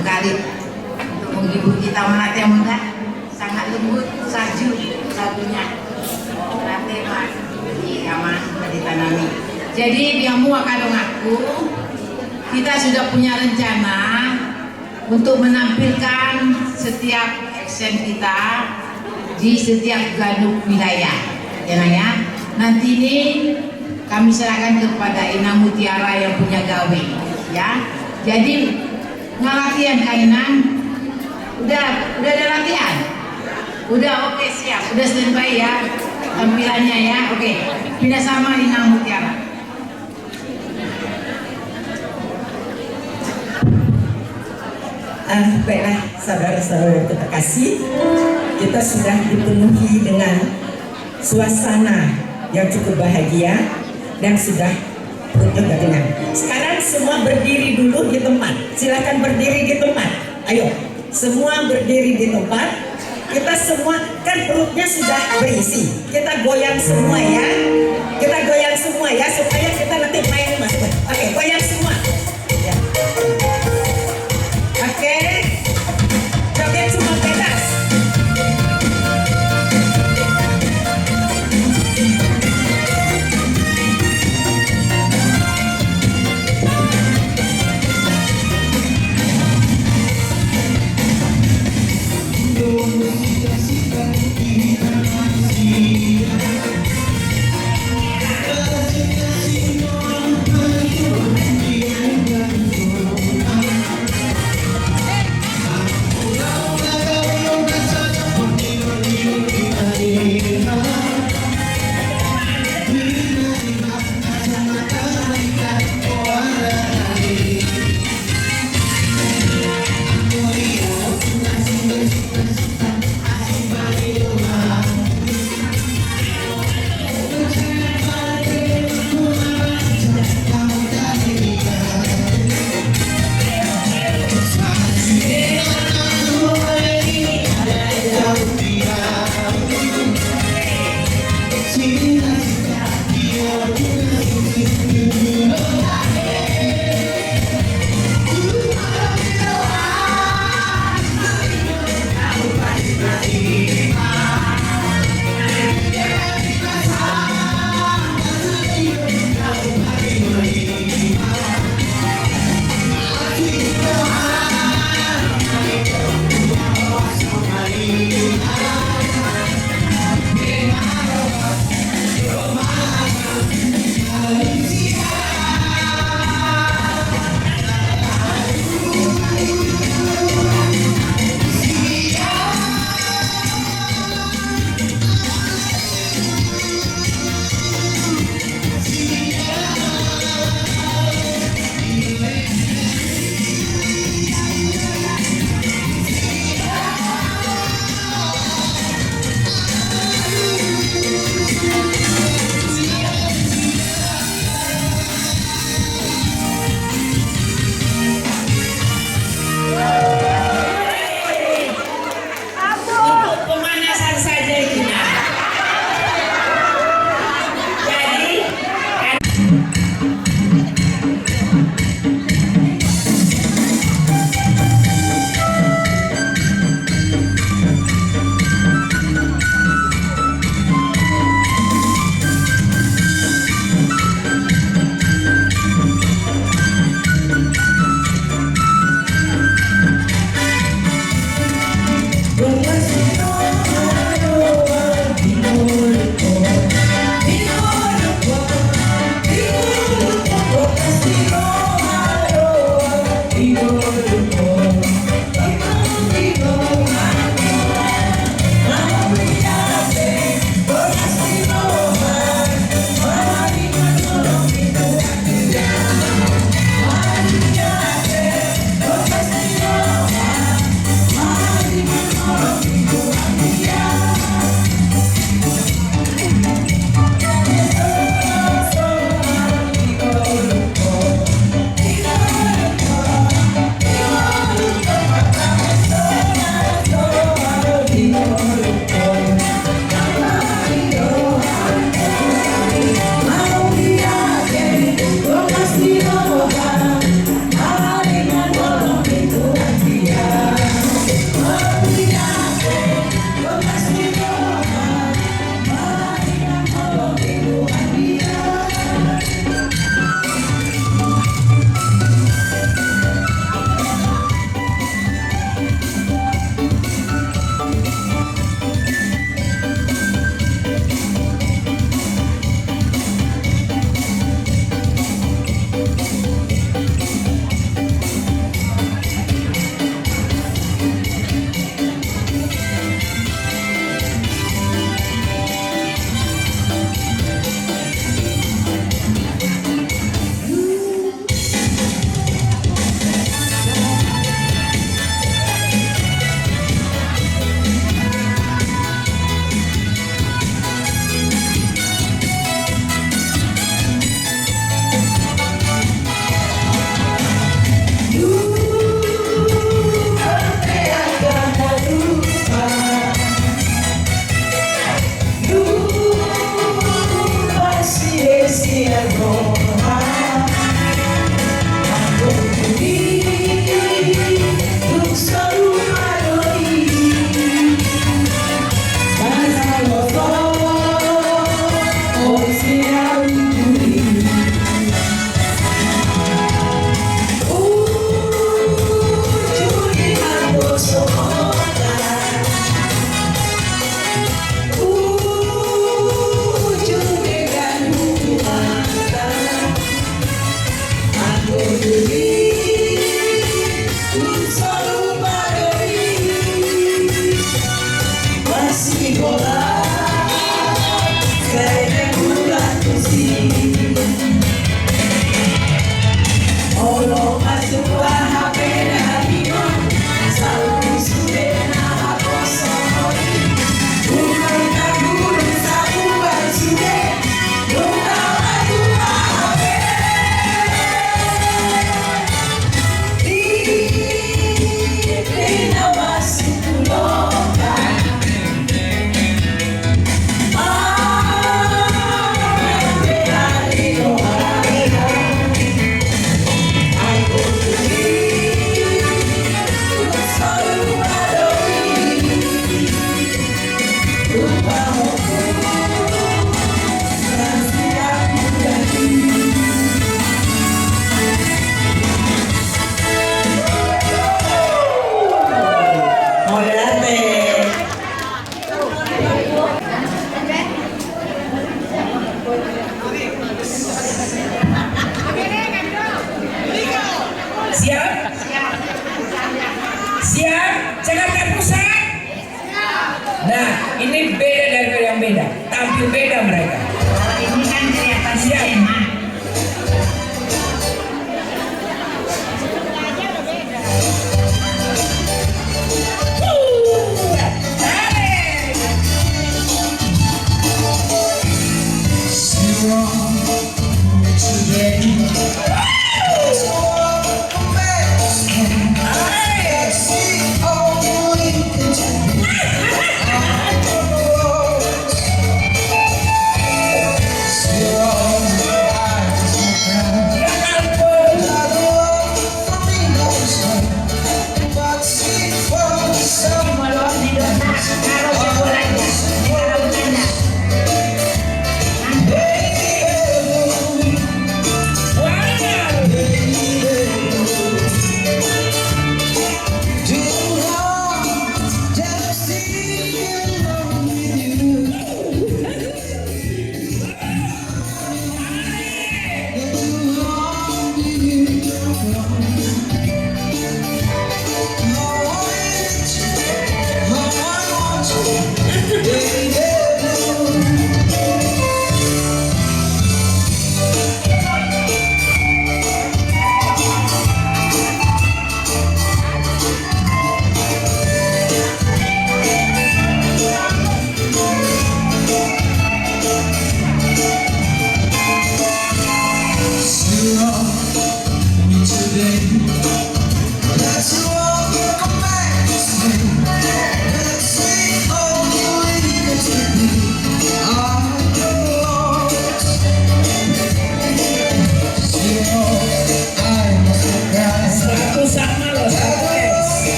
bertanya. Ibu kita melatih muda sangat lembut, sajunya melatih mas di aman ditanami. Jadi dia muak kadang aku kita sudah punya rencana untuk menampilkan setiap action kita di setiap gaduh wilayah ya. Nanti ini kami serahkan kepada Ina Mutiara yang punya gawe ya. Jadi ngelatihan kainan udah ada latihan, udah oke, siap, udah standby ya tampilannya ya. Oke, pindah sama Ina Mutiara. Baiklah saudara-saudara kita kasih, kita sudah dipenuhi dengan suasana yang cukup bahagia dan sudah beruntung kenyang. Sekarang semua berdiri dulu di tempat. Silakan berdiri di tempat. Ayo, semua berdiri di tempat. Kita semua kan perutnya sudah berisi. Kita goyang semua ya. Kita goyang semua ya supaya kita nanti main masuk. Oke, goyang semua. Ya. Oke. Joget semua bebas.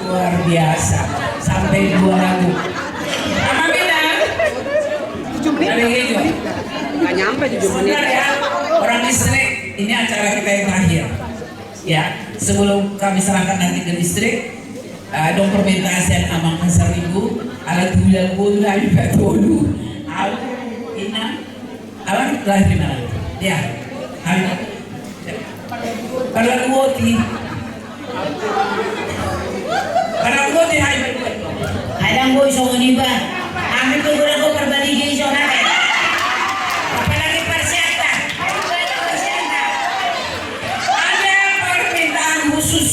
luar biasa sampai 2 lagu. Apa bilang? 7 menit. Dari hijau. Nggak nyampe 7 menit. Sebentar ya, orang distrik, ini acara kita yang terakhir. Ya, sebelum kami serahkan nanti ke distrik, dong permintaan Amang Kasaribu, alat bulan bulan juga dulu. Ina, alat terakhir mana? Ya, kalau kuoti, hai. Kadang boy so ba? Amin ko gula ko perbaligay so natin. Apalagi persiata. Ada permintaan khusus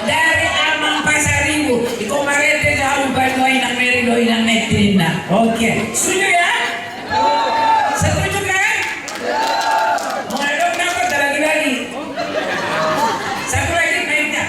dari Amang Pasaribu. Ikomarete jauh bantuan ng meridoy ng Metrina. Oke, setuju ya? Setuju kan? Mulai dong dapat lagi. Satu lagi mainnya.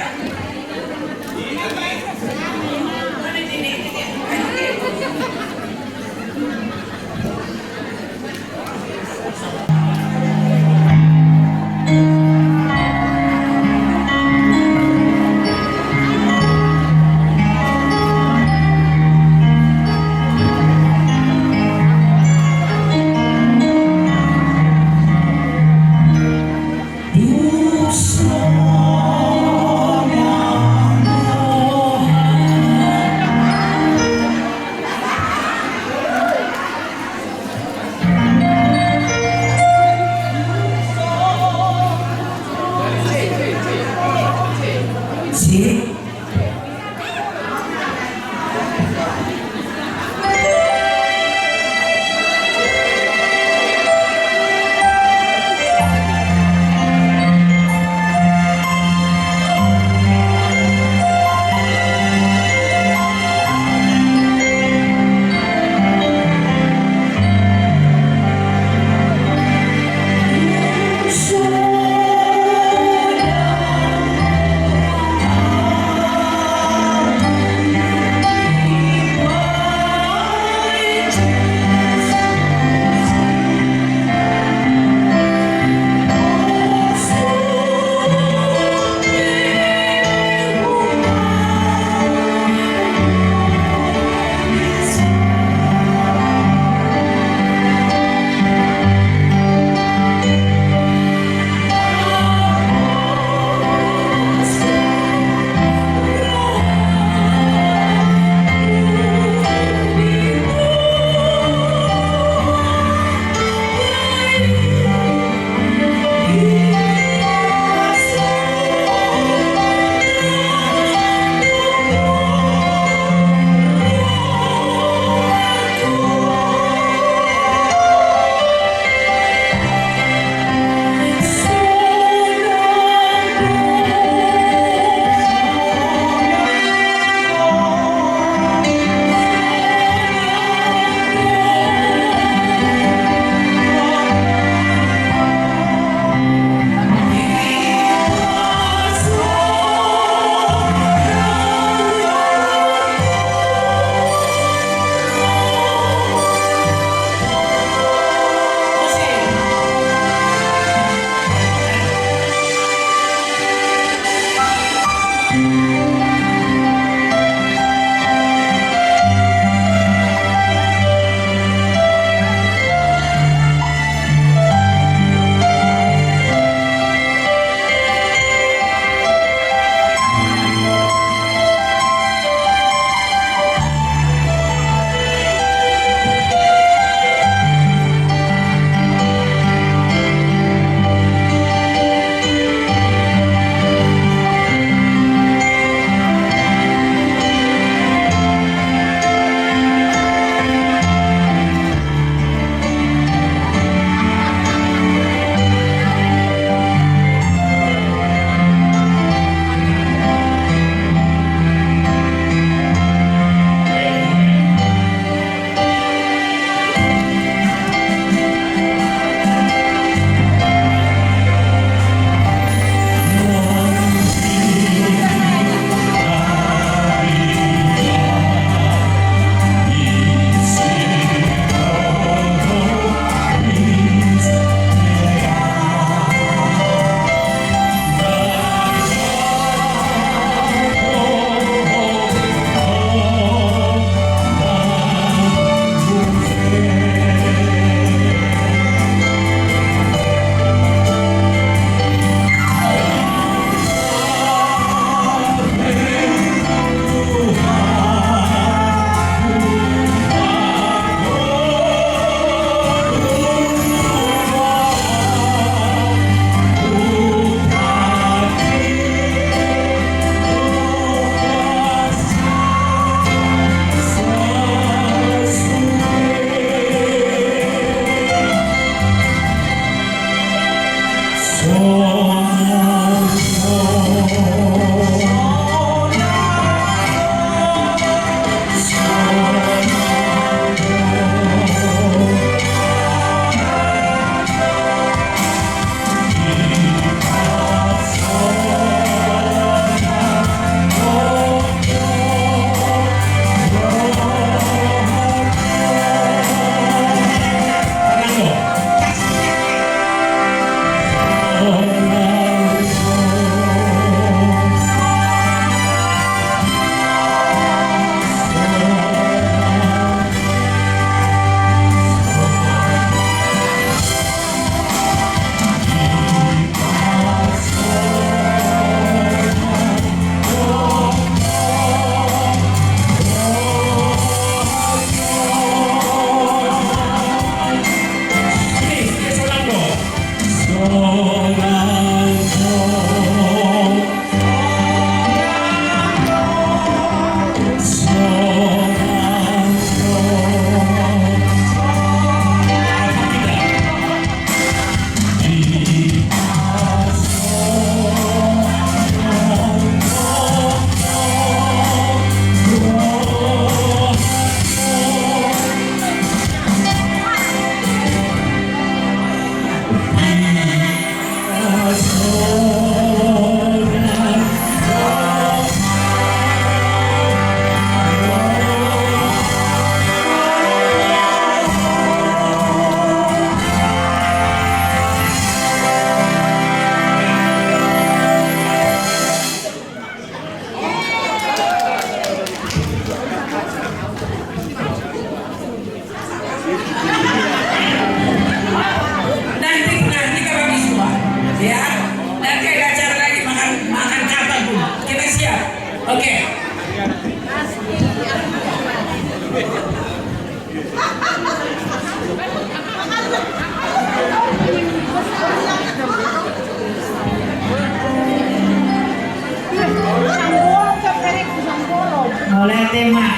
tema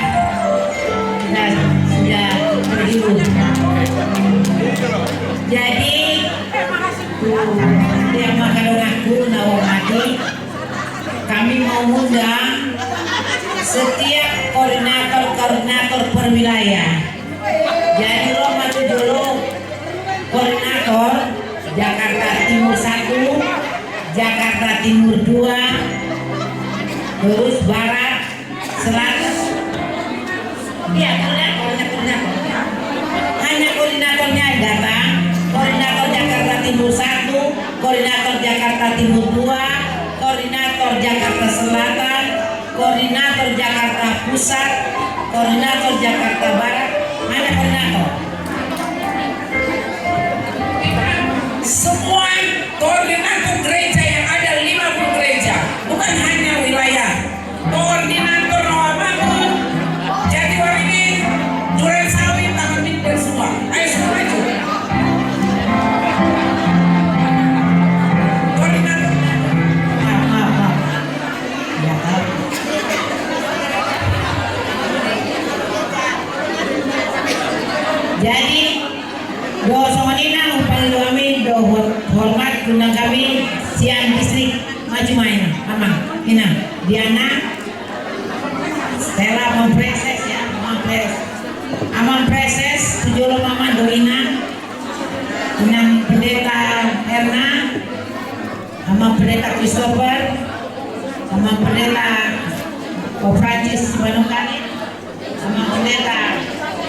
sudah terhibur. Jadi yang makan aku nawamati, kami mau undang setiap koordinator per wilayah. Jadi Roma itu dulu koordinator Jakarta Timur 1, Jakarta Timur 2, terus Barat, Selatan. Iya, koordinator. Hanya koordinatornya datang. Koordinator Jakarta Timur 1, koordinator Jakarta Timur 2, koordinator Jakarta Selatan, koordinator Jakarta Pusat, koordinator Jakarta Barat. Hanya koordinator. Semua koordinator gereja yang ada 50 gereja, bukan hanya wilayah. Koordinator Rawamangun, Jatiwaringin, Durensawit, Taman dan semua. Ayo semua maju. Koordinator. Maaf. Ya, jadi dosonina upang kami hormat undang kami sian distrik maju main aman ina Diana Stella Mampreses ya Aman Preses Tujolo Mama Doina Inang Pendeta Erna Aman Pendeta Christopher Aman Pendeta Francis Manukani Aman Pendeta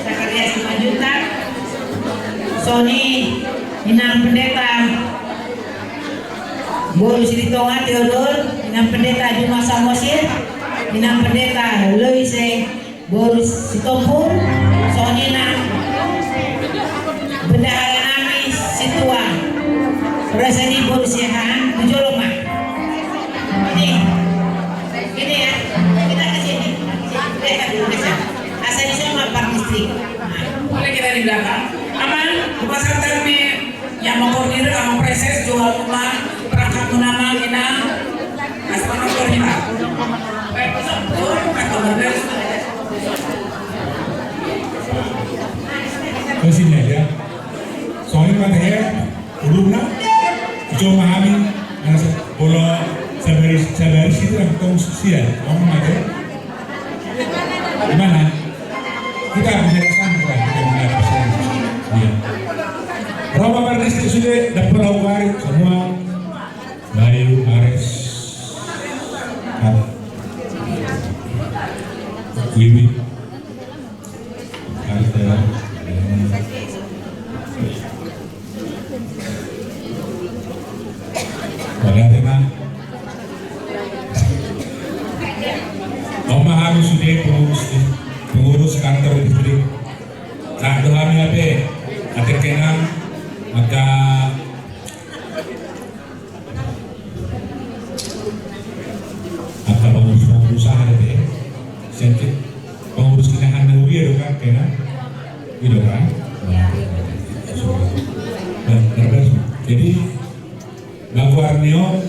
Zakaria Simajuta Sony Inang Pendeta Boru Silitonga Theodor, Inang Pendeta Juma Samosir, Inang Pendeta Loise Boru Sitompul, Sony Inang Bendahara Nami Situa, Rasani Boru Sihan, Tujoloma. Ini ya, kita ke sini. Lihat dulu bisa. Asal di semua Pak Distrik. Boleh kita di belakang. Aman, pasal kami yang mengkoordinir sama Preses jual rumah perangkat menama kita asal koordinir. Ke sini aja. Soalnya katanya ulumna coba memahami bola sabar itu yang ketemu sosial. Kamu ada? Gimana? Kita bisa kesana kita bisa. Iya. Roma Marnis sudah dapat lawan semua Bayu Ares Wiwi Artela Bagaimana Oma harus sudah pengurus kantor distrik tak doa apa ada kenang maka pengurus ada deh sedikit pengurus kita hanya dia kan kenang gitu kan jadi Baguarnio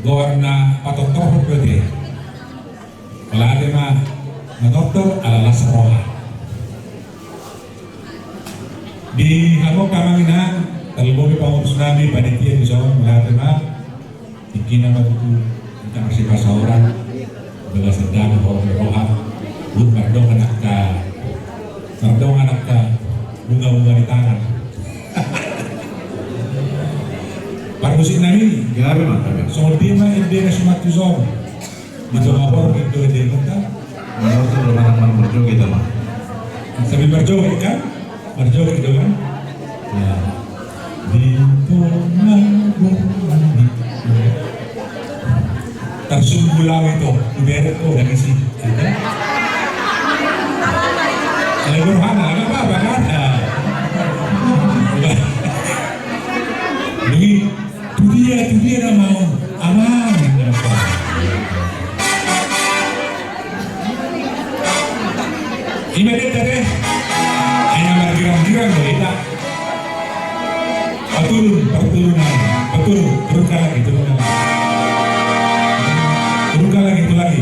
Gorna Patotor berarti kalau ada mah Patotor adalah sekolah di Hamok Kamangina terlebih pengurus nami panitia bisa mengatakan ikina itu kita masih bahasa orang bela sedang rohan belum merdong anak ka bunga di tangan parmusin nami Gabi mah. soal dia mah ide nasional zone itu lapor itu ide kita Menurut itu belum anak berjuang kita mah. sambil berjuang kan berjuang gitu kan ya di tersumbulang itu ibarat itu dari sini kalau berhana apa kan jadi itu dia dah mau aman ini dia deh hanya bergirang-girang kita turunkan lagi turunkan lagi itu lagi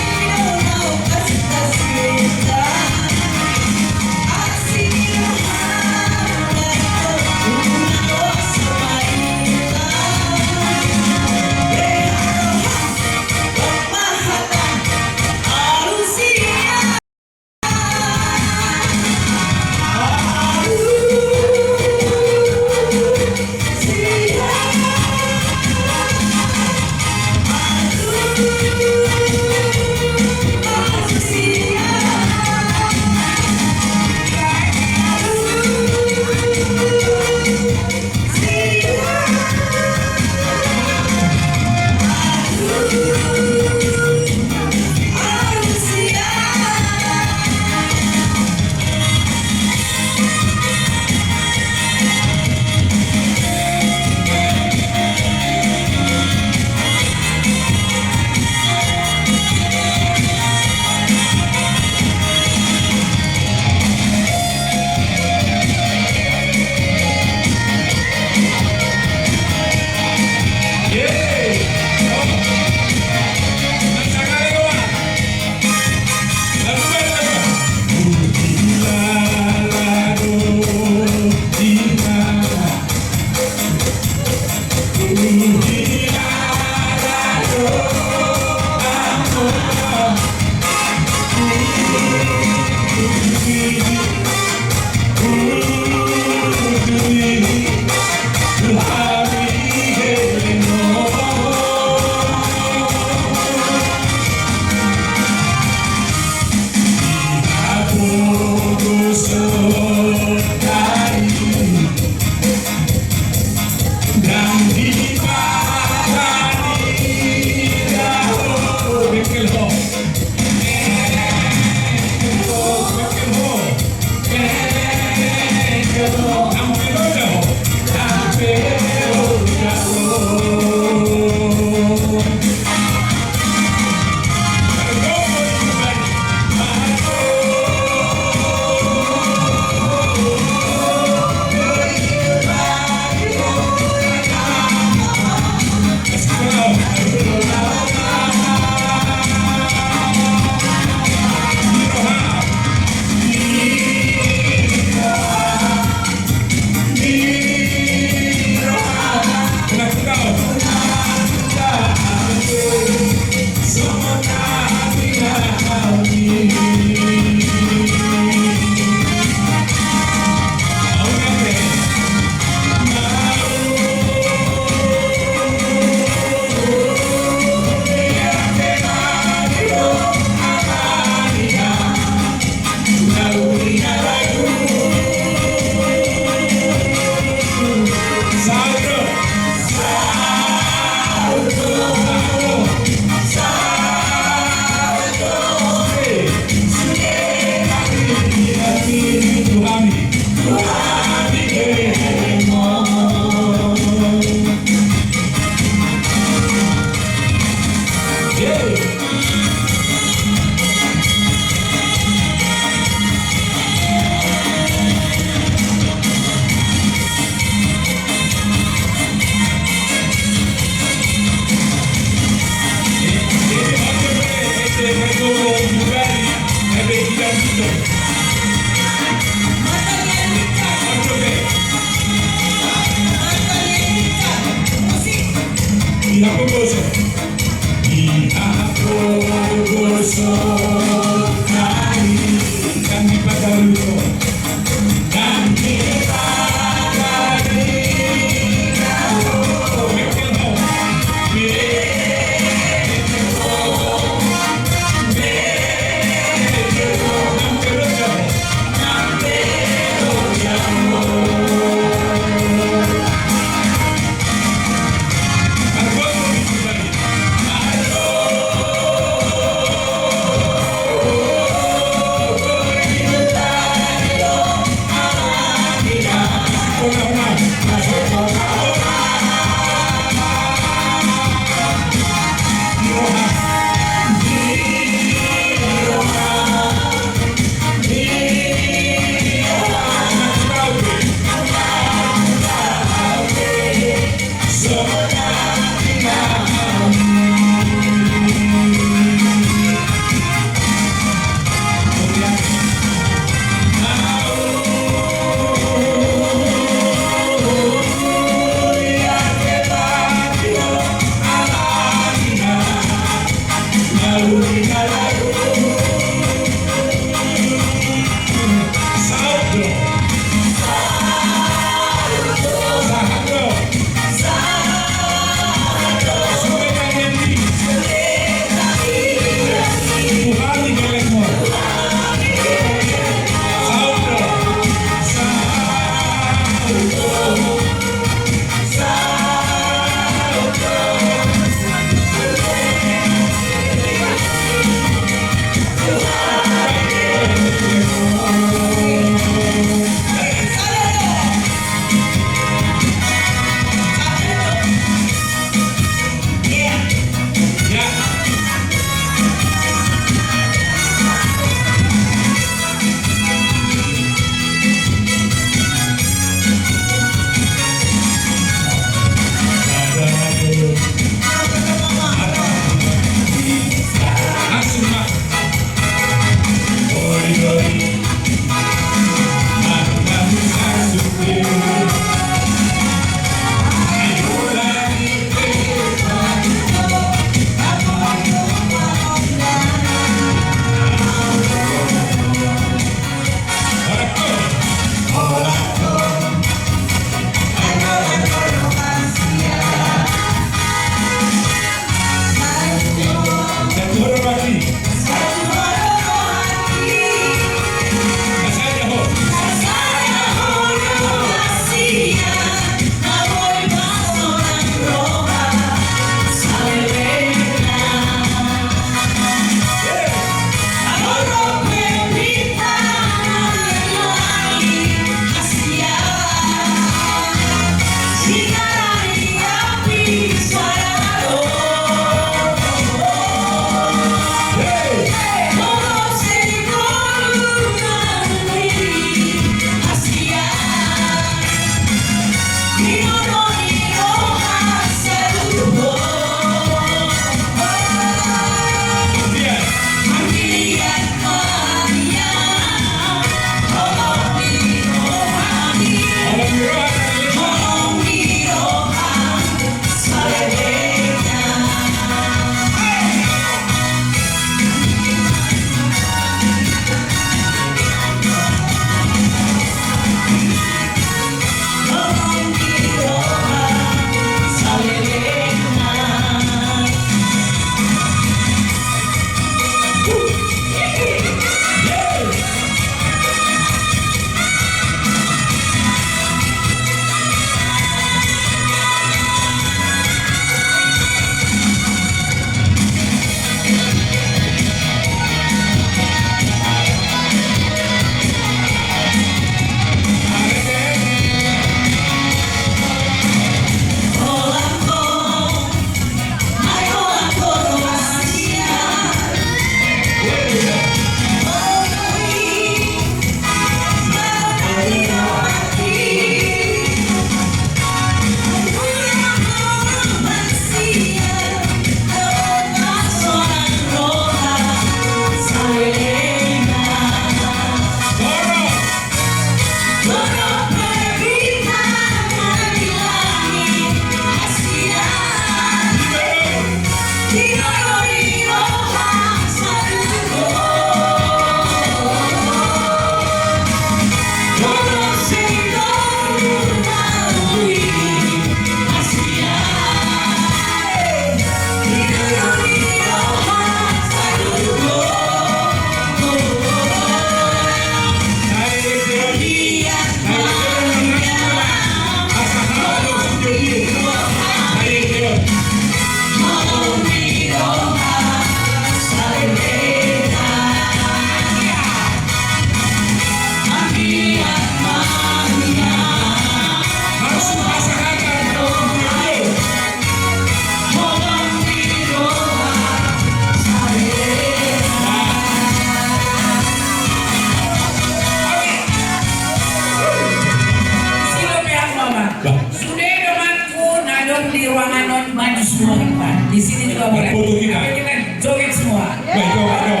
foto kita. Kita joget semua. Baik, coba dong.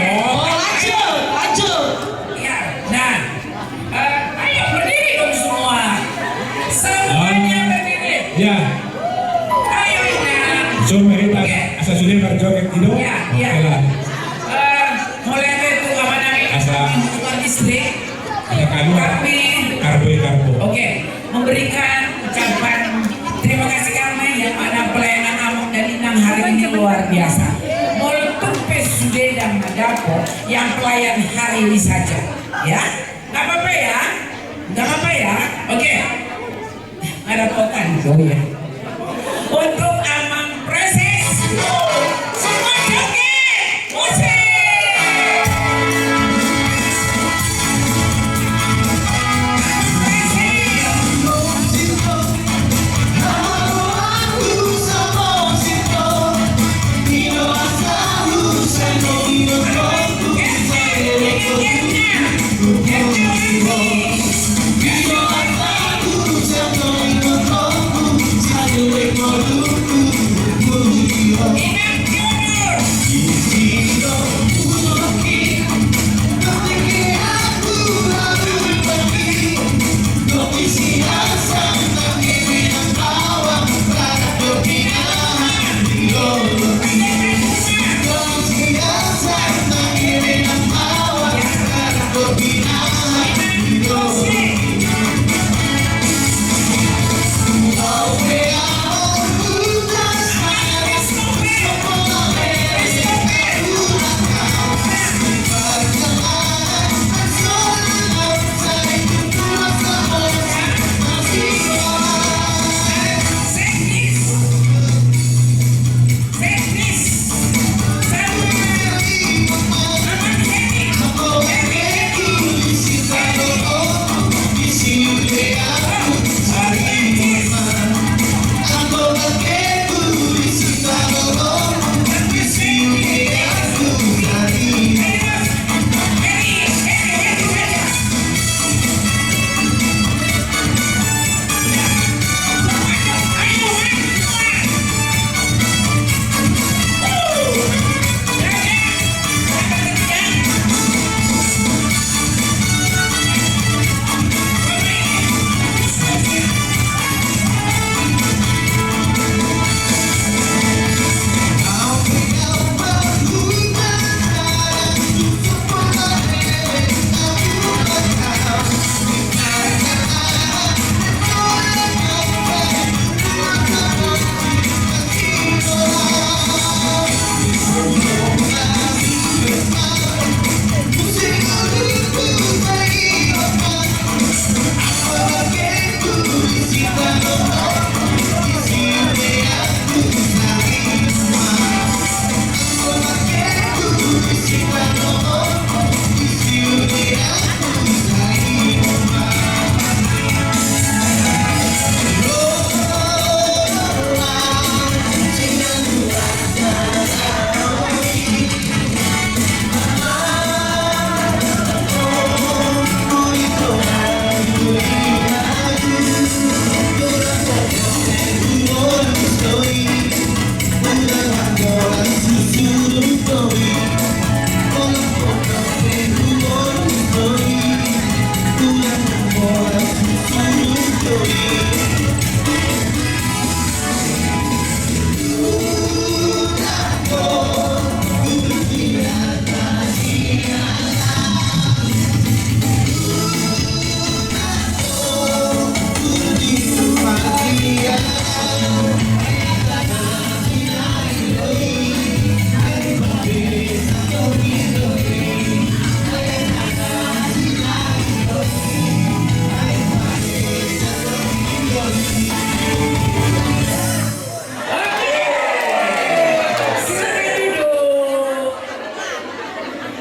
Lanjut. Ya, nah, ayo berdiri dong semua. Semuanya berdiri. Ya, Ayo Inang. so kita asa sudah berjoget gitu. Ya, ya. Oke lah. Mulai dari itu apa namanya? Asa. Hubungan listrik. Ada Kami, karbo. oke, memberikan ucapan terima kasih kami yang ada pelayanan Amok dan Inang hari ini luar biasa. Moltumpe sudah dan Madapo yang pelayan hari ini saja, ya. Nggak apa-apa ya, nggak apa-apa ya. Oke, ada potan ya. Untuk Amang Proses, semua joget, musik.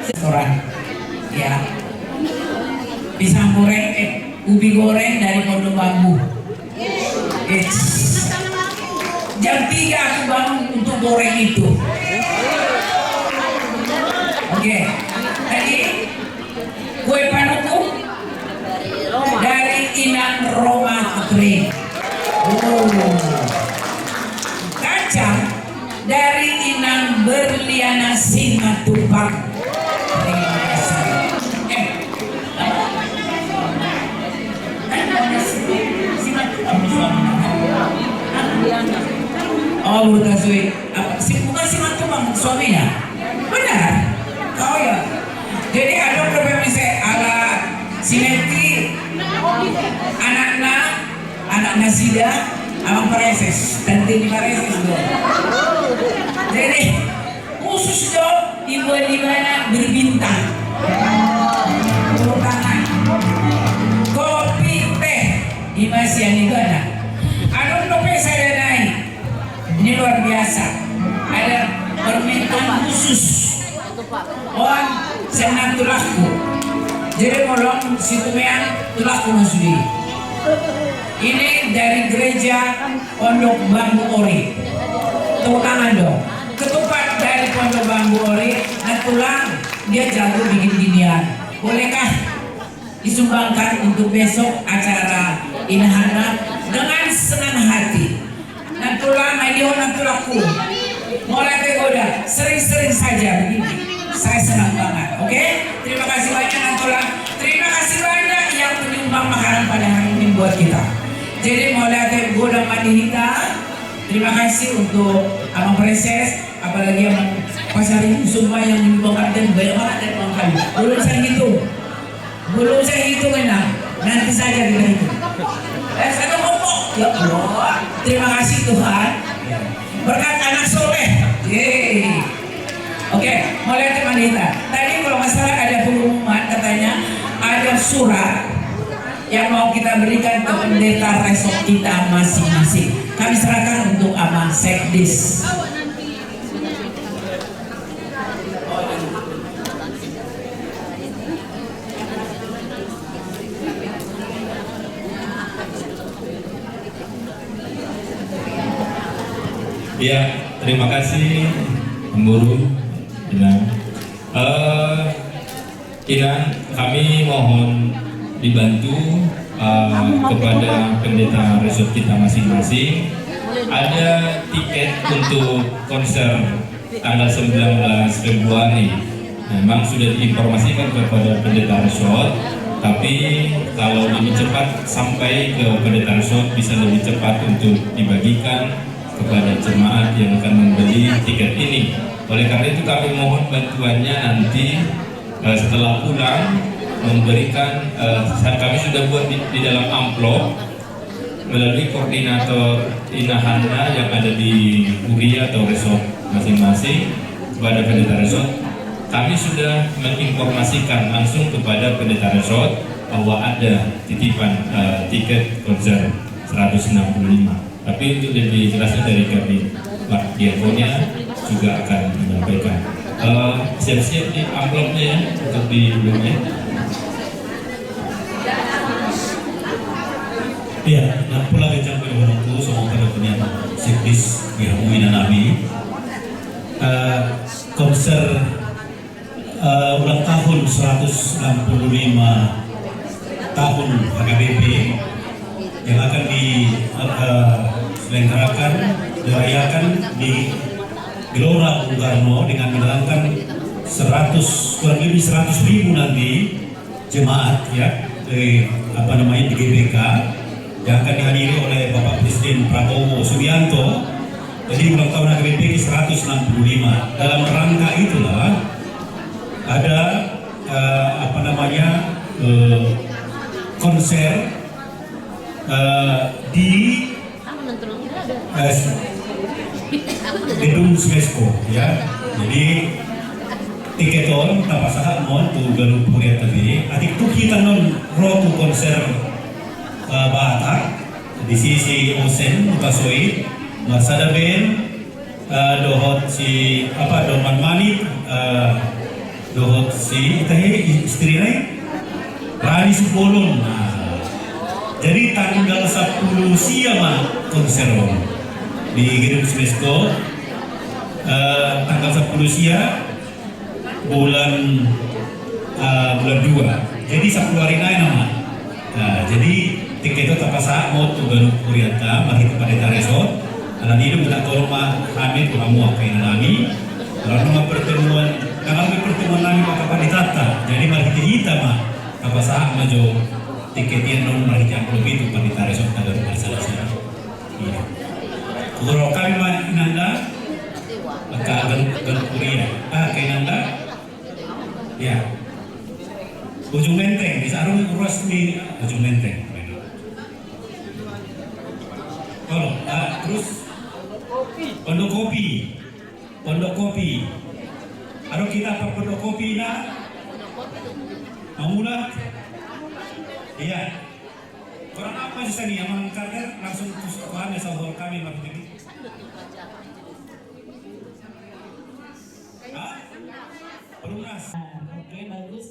Restoran, ya. Pisang goreng, ubi goreng dari Pondok Bambu. Jam 3 aku bangun untuk goreng itu. Oke. Tadi kue panuku dari Inang Roma Putri. Kacang dari Inang Berliana Simatupang. Terima kasih. Oh, Bu Taswi, bukan Simatupang suaminya? Benar? Oh ya. Jadi ada beberapa misalnya ala simetri anaknya Sida Abang Pareses dan Tini Pareses dong. Jadi khusus dong ibu di mana berbintang. Turun tangan. Kopi teh di Masian itu ada. Ada kopi saya naik. Ini luar biasa. Ada permintaan khusus. Orang senang tulahku. Jadi molong situmean tulahku masudi. Ini dari gereja Pondok Bambu Ori. Tepuk tangan dong. Ketupat dari Pondok Bambu Ori. Nah tulang dia jago bikin ginian. Bolehkah disumbangkan untuk besok acara Inahana dengan senang hati? Nah tulang ayo tulahku. Mulai kegoda sering-sering saja begini. Saya senang banget. Oke? Terima kasih banyak Natulang. Terima kasih banyak yang menyumbang makanan pada hari ini buat kita. Jadi mulai dari Goda Manihita, terima kasih untuk Abang Preses, apalagi yang pasar ini semua yang menyumbangkan dan banyak banget dan mengkali. Belum saya hitung enak. Nanti saja kita hitung. Saya ngomong. Ya Allah. Terima kasih Tuhan. Berkat anak soleh. Yeay. Oke, mulai teman kita. Tadi kalau nggak salah ada pengumuman katanya ada surat yang mau kita berikan ke pendeta resort kita masing-masing. Kami serahkan untuk Abang Sekdis. Ya, terima kasih Guru Inang. Inang, kami mohon dibantu kepada pendeta resort kita masing-masing. Ada tiket untuk konser tanggal 19 Februari. Memang sudah diinformasikan kepada pendeta resort, tapi kalau lebih cepat sampai ke pendeta resort bisa lebih cepat untuk dibagikan kepada jemaat yang akan membeli tiket ini. Oleh karena itu kami mohon bantuannya nanti setelah pulang memberikan, kami sudah buat di dalam amplop melalui koordinator Inahana yang ada di Uria atau resort masing-masing kepada pendeta resort. Kami sudah menginformasikan langsung kepada pendeta resort bahwa ada titipan tiket konser 165. Tapi untuk lebih jelasnya dari kami Pak Diakonia juga akan menyampaikan. Siap-siap di amplopnya ya untuk dibelinya. Ya, dan pula kejam pada waktu sama pada punya Sekdis Biramuina Nabi konser ulang tahun 165 tahun HKBP yang akan diselenggarakan dirayakan di Gelora Bung Karno dengan mendatangkan kurang lebih 100.000 nanti jemaat ya di di GBK yang akan dihadiri oleh Bapak Presiden Prabowo Subianto. Jadi ulang tahun HKBP 165. Dalam rangka itulah ada konser di gedung Smesko ya. Jadi tiketon tapasaha mon tu galup Korea tadi. Atik tu kita non roku konser Batak di sisi Osen Utasoi Marsada Ben dohot si Doman Manit dohot si istri Rani Supolon. Jadi tanggal 10 siang konser di gedung Smesko tanggal 10 siang bulan 2. Jadi 10 hari lain nama. Jadi tiket itu tapasa mau tu galup Kuriata mari kepada resort. Alam hidup tak tolong Hamid kamu apa yang alami Lalu pertemuan nami Bapak Ditata. Jadi mari kita mah apa sah majo tiketnya non mari amplop itu panita resort tagar masalah. Iya. Kalau kami mah inanda agak kuliah. Kainanda. Ya. Ujung Menteng, bisa arung urus di Ujung Menteng. Kalau terus Pondok Kopi. Aduh kita apa Pondok Kopi na? Mamuna? Iya. Orang apa sih tadi yang mengangkatnya langsung terus kami sahur kami waktu ini. Belum nas. Oke, bagus.